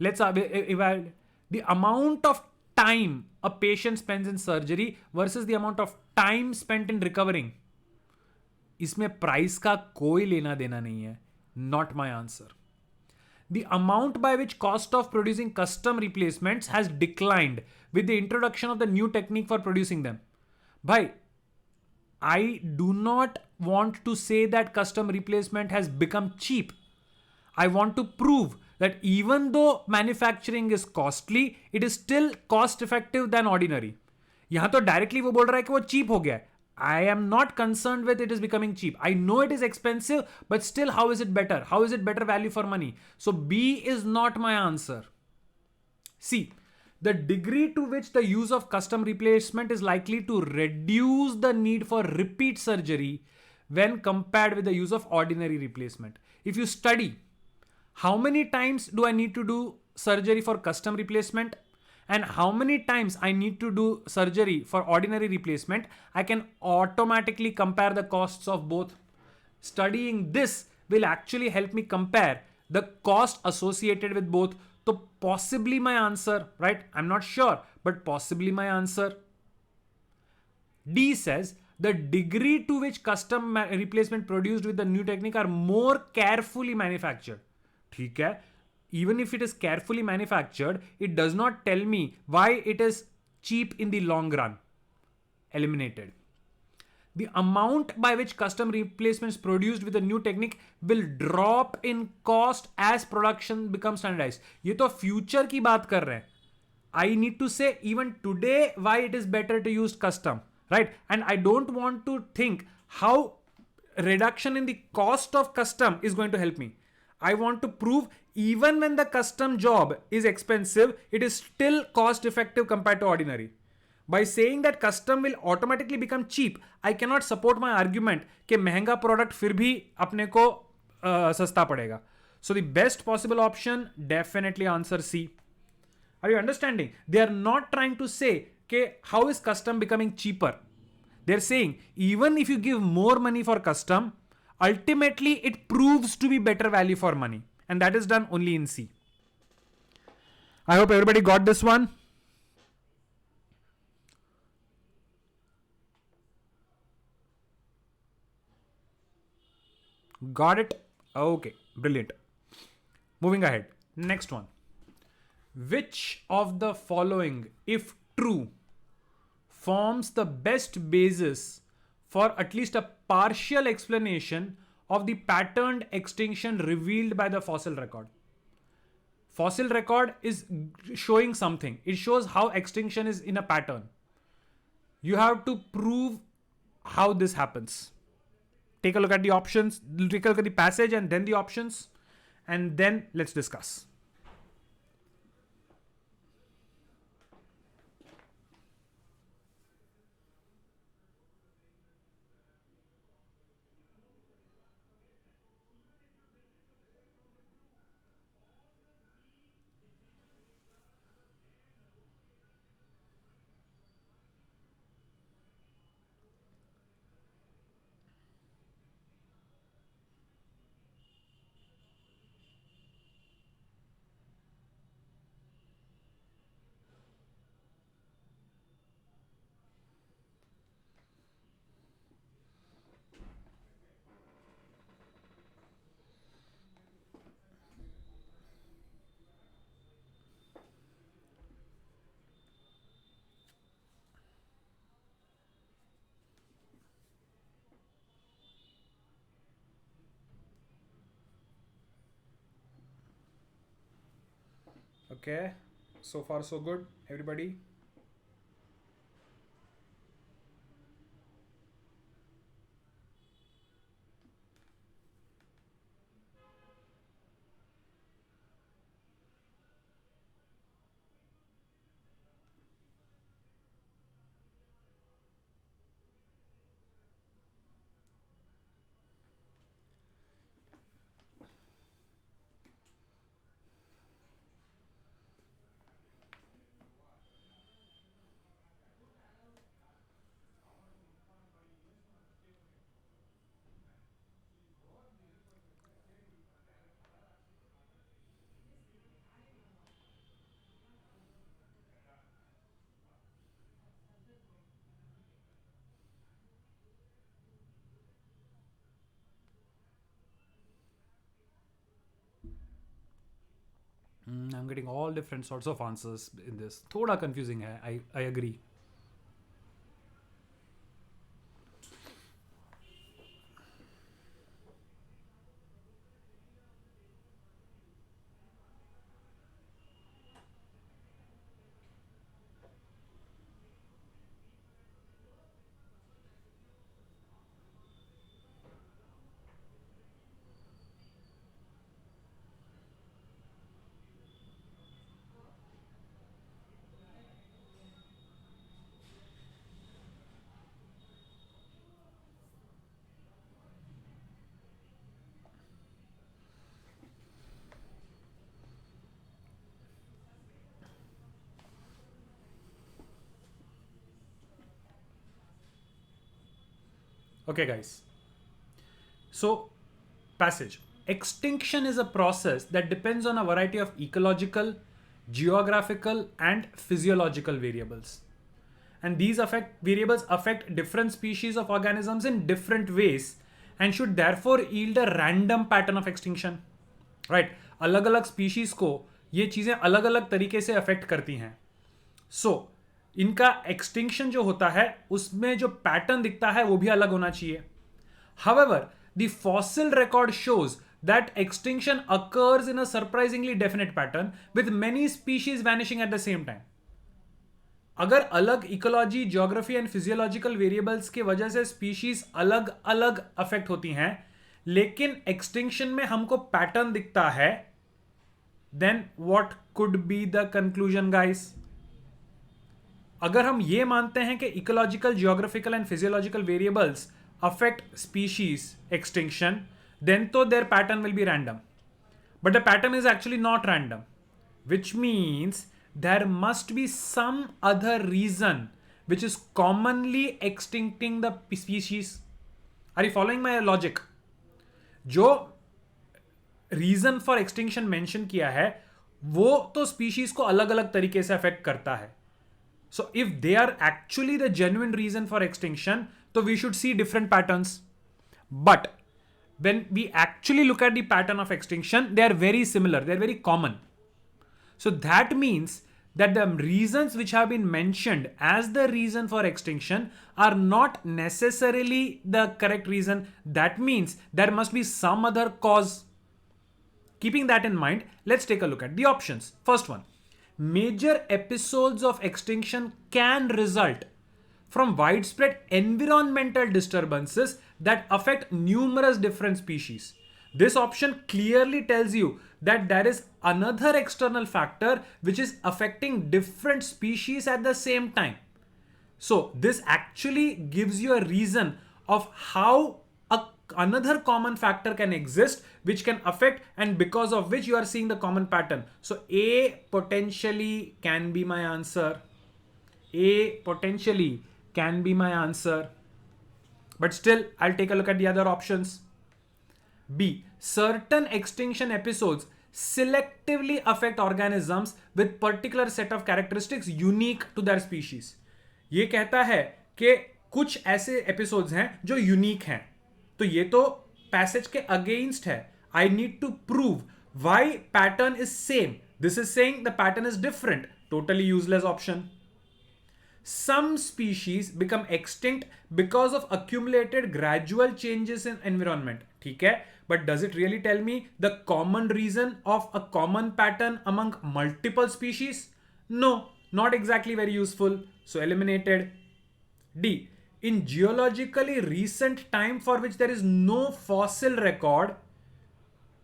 let's evaluate the amount of time a patient spends in surgery versus the amount of time spent in recovering. इसमें price का कोई लेना देना नहीं है. Not my answer. The amount by which cost of producing custom replacements has declined with the introduction of the new technique for producing them. Bhai, I do not want to say that custom replacement has become cheap. I want to prove that even though manufacturing is costly, it is still cost effective than ordinary. यहां तो directly वो बोल रहा है कि वो cheap हो गया है. I am not concerned with it is becoming cheap. I know it is expensive, but still, how is it better? How is it better value for money? So B is not my answer. C, the degree to which the use of custom replacement is likely to reduce the need for repeat surgery when compared with the use of ordinary replacement. If you study, how many times do I need to do surgery for custom replacement? And how many times I need to do surgery for ordinary replacement, I can automatically compare the costs of both. Studying this will actually help me compare the cost associated with both. So possibly my answer, right? I'm not sure, but possibly my answer. D says the degree to which custom replacement produced with the new technique are more carefully manufactured. ठीक है? Even if it is carefully manufactured, it does not tell me why it is cheap in the long run. Eliminated. The amount by which custom replacements produced with the new technique will drop in cost as production becomes standardized. ये तो future की बात कर रहे हैं. I need to say even today why it is better to use custom, right? And I don't want to think how reduction in the cost of custom is going to help me. I want to prove even when the custom job is expensive, it is still cost effective compared to ordinary. By saying that custom will automatically become cheap, I cannot support my argument कि महंगा product फिर भी अपने को सस्ता पड़ेगा. So the best possible option, definitely answer C. Are you understanding? They are not trying to say कि how is custom becoming cheaper. They're saying even if you give more money for custom, ultimately it proves to be better value for money, and that is done only in C. I hope everybody got this one. Got it? Okay, brilliant. Moving ahead. Next one. Which of the following, if true, forms the best basis for at least a partial explanation of the patterned extinction revealed by the fossil record? Fossil record is showing something. It shows how extinction is in a pattern. You have to prove how this happens. Take a look at the options, take a look at the passage and then the options, and then let's discuss. Okay, so far so good, everybody. I'm getting all different sorts of answers in this. थोड़ा confusing है. I agree. Okay, guys. So, passage. Extinction is a process that depends on a variety of ecological, geographical, and physiological variables. And these variables affect different species of organisms in different ways and should therefore yield a random pattern of extinction. Right? अलग अलग species को ये चीज़ें अलग अलग तरीके से affect करती हैं. So, इनका एक्सटिंक्शन जो होता है उसमें जो पैटर्न दिखता है वो भी अलग होना चाहिए. However, the fossil record shows that extinction occurs in a surprisingly definite pattern with many species vanishing at the same time. अगर अलग ecology, geography and physiological variables के वजह से स्पीशीज अलग अलग अफेक्ट होती हैं, लेकिन एक्सटिंक्शन में हमको पैटर्न दिखता है, then what could be the conclusion guys? अगर हम ये मानते हैं कि ecological, geographical and physiological variables affect species extinction, then तो their pattern will be random. But the pattern is actually not random, which means there must be some other reason which is commonly extincting the species. Are you following my logic? जो reason for extinction mention किया है वो तो species को अलग अलग तरीके से अफेक्ट करता है. So if they are actually the genuine reason for extinction, so we should see different patterns. But when we actually look at the pattern of extinction, they are very similar, they are very common. So that means that the reasons which have been mentioned as the reason for extinction are not necessarily the correct reason. That means there must be some other cause. Keeping that in mind, let's take a look at the options. First one, major episodes of extinction can result from widespread environmental disturbances that affect numerous different species. This option clearly tells you that there is another external factor which is affecting different species at the same time. So this actually gives you a reason of how another common factor can exist which can affect, and because of which you are seeing the common pattern. So A potentially can be my answer. A potentially can be my answer. But still, I'll take a look at the other options. B, certain extinction episodes selectively affect organisms with particular set of characteristics unique to their species. ये कहता है कि कुछ ऐसे episodes हैं जो unique हैं. तो ये तो पैसेज के अगेंस्ट है. I need to prove why pattern is same. This is saying the pattern is different. Totally useless option. Some species become extinct because of accumulated gradual changes in environment. ठीक है, but does it really tell me the common reason of a common pattern among multiple species? No, not exactly very useful. So eliminated. D, in geologically recent time for which there is no fossil record.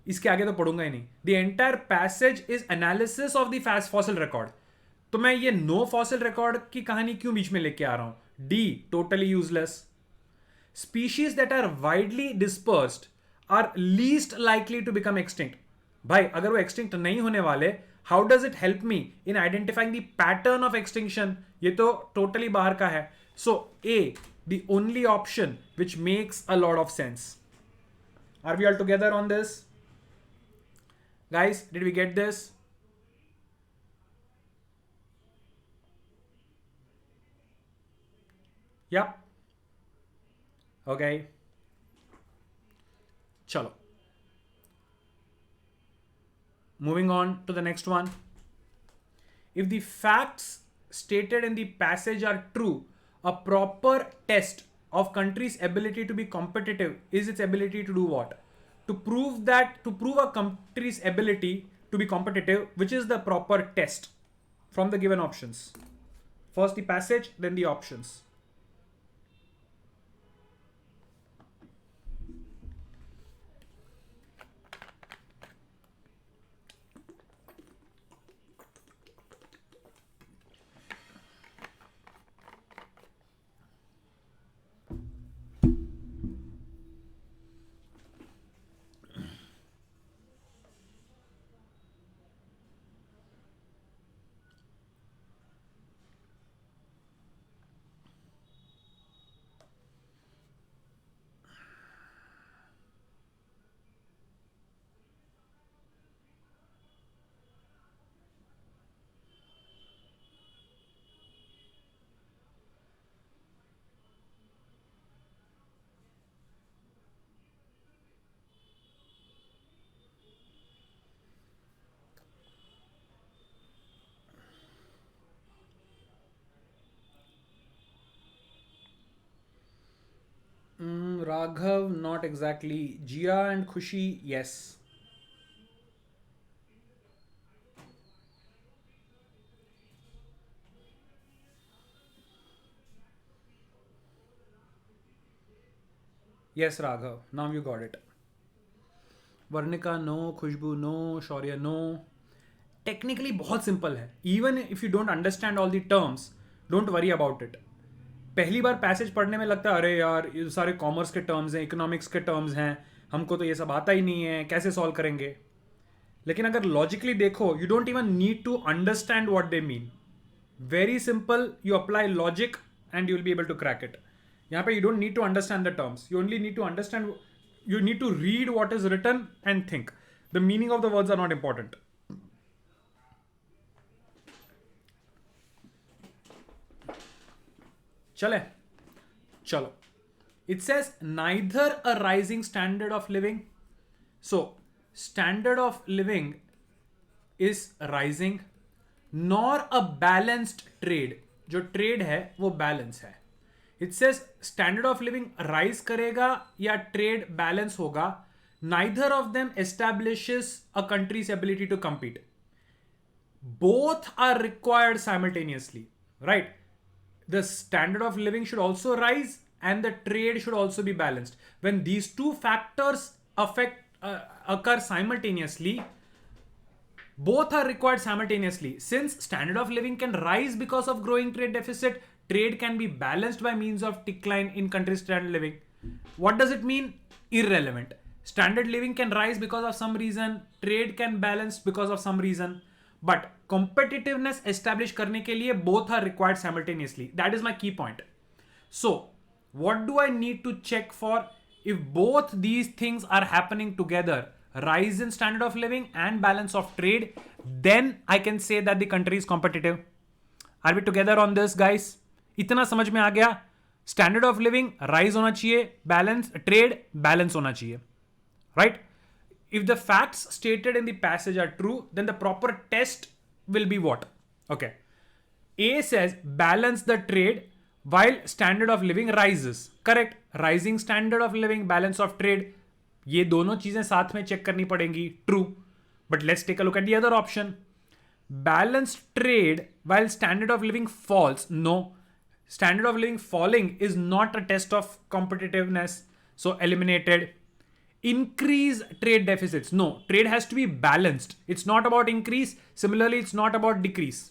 इसके आगे तो पढ़ूंगा ही नहीं. The entire passage is analysis of the fossil record. तो मैं ये no fossil record की कहानी क्यों बीच में लेके आ रहा हूं? D, totally useless. Species that are widely dispersed are least likely to become extinct. भाई अगर वो एक्सटिंक्ट नहीं होने वाले, how does it help me in identifying the pattern of extinction? ये तो टोटली बाहर का है. So A, the only option which makes a lot of sense. Are we all together on this? Guys, did we get this? Yep. Okay. Chalo. Moving on to the next one. If the facts stated in the passage are true, a proper test of country's ability to be competitive is its ability to do what? To prove a country's ability to be competitive, which is the proper test from the given options? First the passage, then the options. Raghav, not exactly. Jia and Khushi, yes. Yes, Raghav. Now you got it. Varnika no, Khushbu no, Shaurya no. Technically बहुत simple है. Even if you don't understand all the terms, don't worry about it. पहली बार passage पढ़ने में लगता है अरे यार ये सारे कॉमर्स के टर्म्स हैं, इकोनॉमिक्स के टर्म्स हैं, हमको तो ये सब आता ही नहीं है, कैसे सॉल्व करेंगे. लेकिन अगर लॉजिकली देखो, you don't even need to understand what they mean. Very simple, you apply logic and you will be able to crack it. यहाँ पे you don't need to understand the terms, you only need to understand, you need to read what is written and think. The meaning of the words are not important. Chalo. It says neither a rising standard of living. So, standard of living is rising, nor a balanced trade. जो trade है वो balance है. It says standard of living rise करेगा या trade balance होगा. Neither of them establishes a country's ability to compete. Both are required simultaneously, right? The standard of living should also rise and the trade should also be balanced. When these two factors occur simultaneously, both are required simultaneously. Since standard of living can rise because of growing trade deficit, trade can be balanced by means of decline in country's standard living. What does it mean? Irrelevant. Standard living can rise because of some reason, trade can balance because of some reason, but competitiveness establish करने के लिए both are required simultaneously. That is my key point. So, what do I need to check for? If both these things are happening together, rise in standard of living and balance of trade, then I can say that the country is competitive. Are we together on this, guys? इतना समझ में आ गया. Standard of living rise होना चाहिए, balance trade balance होना चाहिए, right? If the facts stated in the passage are true, then the proper test will be what? Okay, A says balance the trade while standard of living rises. Correct. Rising standard of living, balance of trade, ये दोनों चीजें साथ में check करनी पड़ेंगी. True. But let's take a look at the other option. Balanced trade while standard of living falls. No. Standard of living falling is not a test of competitiveness. So eliminated. Increase trade deficits. No. Trade has to be balanced. It's not about increase. Similarly, it's not about decrease.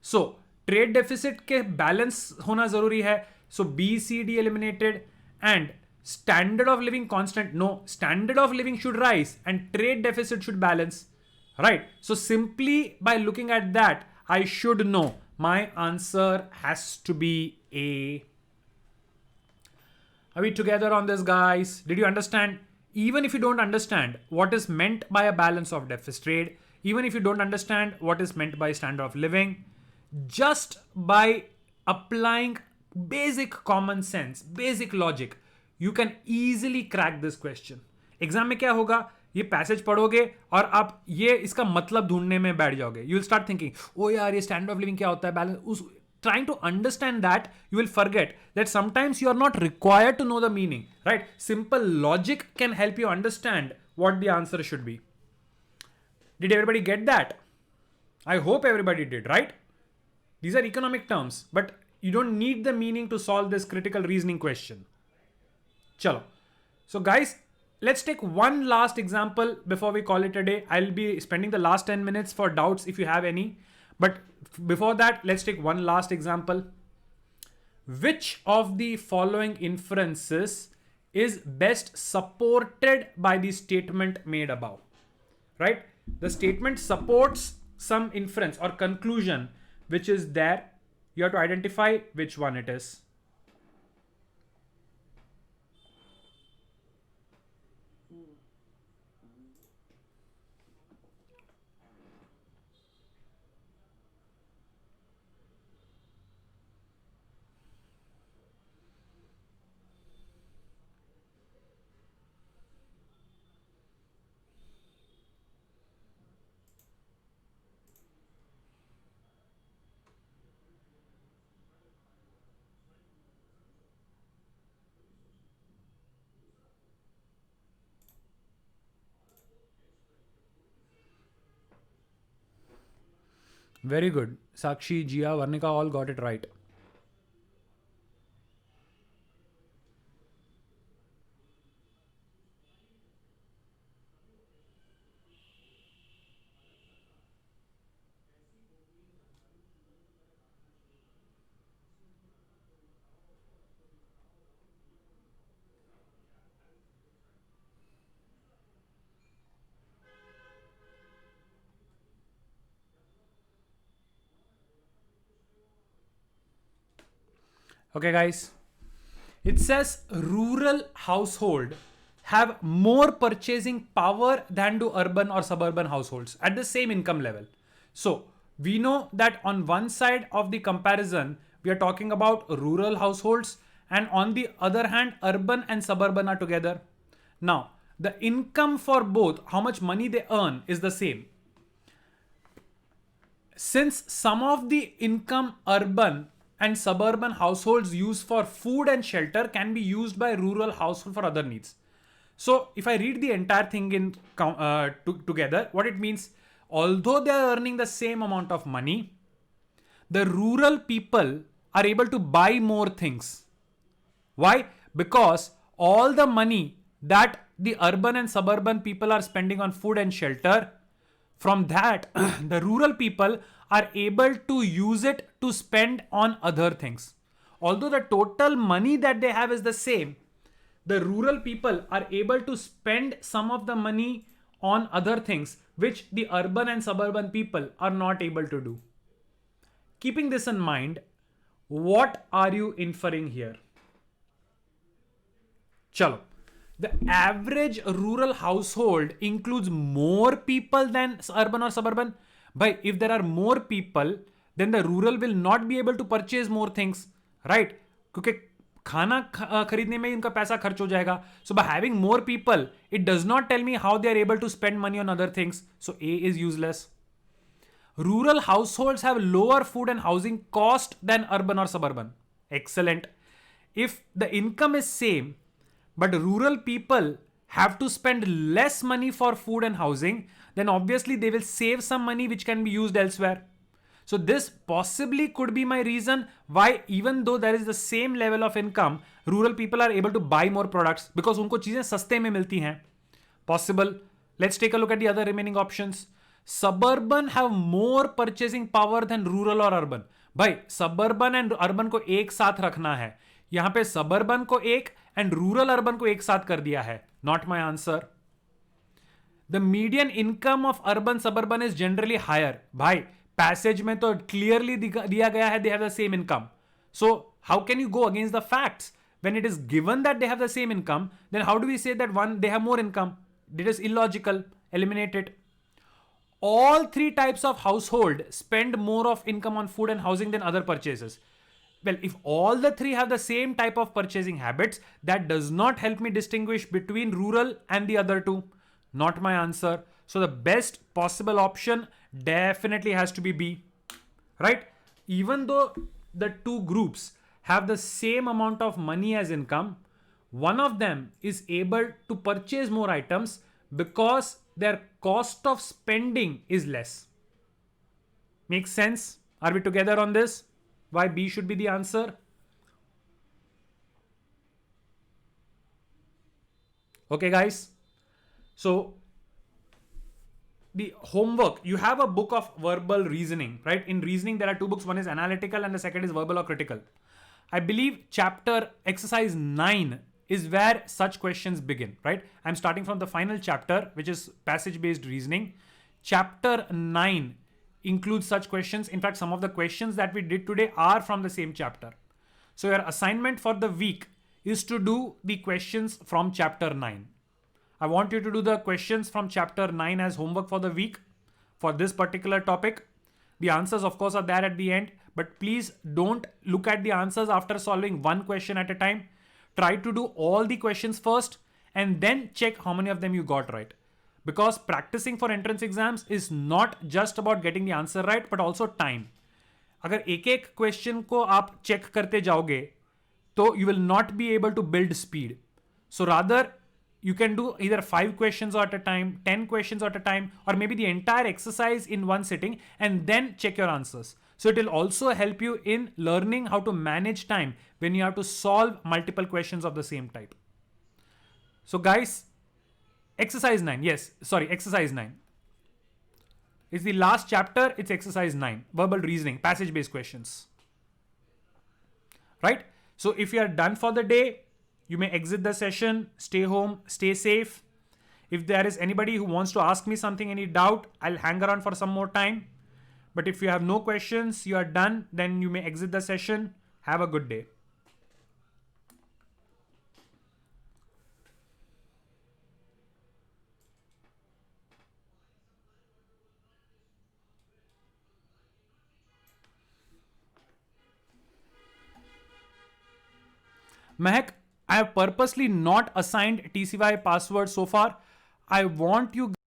So, trade deficit के balance होना जरूरी है. So B C D eliminated. And standard of living constant. No, standard of living should rise and trade deficit should balance, right? So simply by looking at that I should know my answer has to be A. Are we together on this, guys? Did you understand? Even if you don't understand what is meant by a balance of deficit trade, even if you don't understand what is meant by standard of living, just by applying basic common sense, basic logic, you can easily crack this question. Exam में क्या होगा? ये passage पढ़ोगे और आप ये इसका मतलब ढूंढने में बैठ जाओगे. You will start thinking, oh यार ये स्टैंडर्ड ऑफ लिविंग क्या होता है, balance. Trying to understand that, you will forget that sometimes you are not required to know the meaning, right? Simple logic can help you understand what the answer should be. Did everybody get that? I hope everybody did, right? These are economic terms, but you don't need the meaning to solve this critical reasoning question. Chalo. So guys, let's take one last example before we call it a day. I'll be spending the last 10 minutes for doubts if you have any. But before that, let's take one last example. Which of the following inferences is best supported by the statement made above? Right? The statement supports some inference or conclusion which is there. You have to identify which one it is. Very good. Sakshi, Jia, Varnika all got it right. Okay, guys. It says rural household have more purchasing power than do urban or suburban households at the same income level. So we know that on one side of the comparison, we are talking about rural households, and on the other hand, urban and suburban are together. Now, the income for both, how much money they earn, is the same. Since some of the income urban and suburban households use for food and shelter can be used by rural household for other needs. So if I read the entire thing together, what it means, although they are earning the same amount of money, the rural people are able to buy more things. Why? Because all the money that the urban and suburban people are spending on food and shelter, from that, the rural people are able to use it to spend on other things. Although the total money that they have is the same, the rural people are able to spend some of the money on other things, which the urban and suburban people are not able to do. Keeping this in mind, what are you inferring here? Chalo. The average rural household includes more people than urban or suburban. But if there are more people, then the rural will not be able to purchase more things, right? क्योंकि खाना खरीदने में इनका पैसा खर्च हो जाएगा. So by having more people, it does not tell me how they are able to spend money on other things. So A is useless. Rural households have lower food and housing cost than urban or suburban. Excellent. If the income is same, but rural people have to spend less money for food and housing, then obviously they will save some money which can be used elsewhere. So this possibly could be my reason why, even though there is the same level of income, rural people are able to buy more products because उनको चीजें सस्ते में मिलती हैं. Possible. Let's take a look at the other remaining options. Suburban have more purchasing power than rural or urban. भाई suburban and urban को एक साथ रखना है. यहाँ पे suburban को एक and rural urban को एक साथ कर दिया है. Not my answer. The median income of urban suburban is generally higher. भाई passage में तो clearly दिया गया है they have the same income. So how can you go against the facts? When it is given that they have the same income, then how do we say that one they have more income? It is illogical. Eliminate it. All three types of household spend more of income on food and housing than other purchases. Well, if all the three have the same type of purchasing habits, that does not help me distinguish between rural and the other two. Not my answer. So the best possible option definitely has to be B, right? Even though the two groups have the same amount of money as income, one of them is able to purchase more items because their cost of spending is less. Makes sense? Are we together on this? Why B should be the answer? Okay, guys. So the homework, you have a book of verbal reasoning, right? In reasoning, there are two books. One is analytical and the second is verbal or critical. I believe chapter exercise 9 is where such questions begin, right? I'm starting from the final chapter, which is passage-based reasoning. Chapter 9 includes such questions. In fact, some of the questions that we did today are from the same chapter. So your assignment for the week is to do the questions from chapter 9. I want you to do the questions from chapter 9 as homework for the week for this particular topic. The answers, of course, are there at the end, but please don't look at the answers after solving one question at a time. Try to do all the questions first and then check how many of them you got right. Because practicing for entrance exams is not just about getting the answer right, but also time. अगर एक एक question को आप check करते जाओगे तो you will not be able to build speed. So rather, you can do either 5 questions at a time, 10 questions at a time, or maybe the entire exercise in one sitting and then check your answers. So it will also help you in learning how to manage time when you have to solve multiple questions of the same type. So guys, exercise 9. Yes, sorry, exercise 9. It's the last chapter. It's exercise 9. Verbal reasoning, passage-based questions. Right? So if you are done for the day, you may exit the session, stay home, stay safe. If there is anybody who wants to ask me something, any doubt, I'll hang around for some more time. But if you have no questions, you are done, then you may exit the session. Have a good day. Mehak, I have purposely not assigned TCY password so far. I want you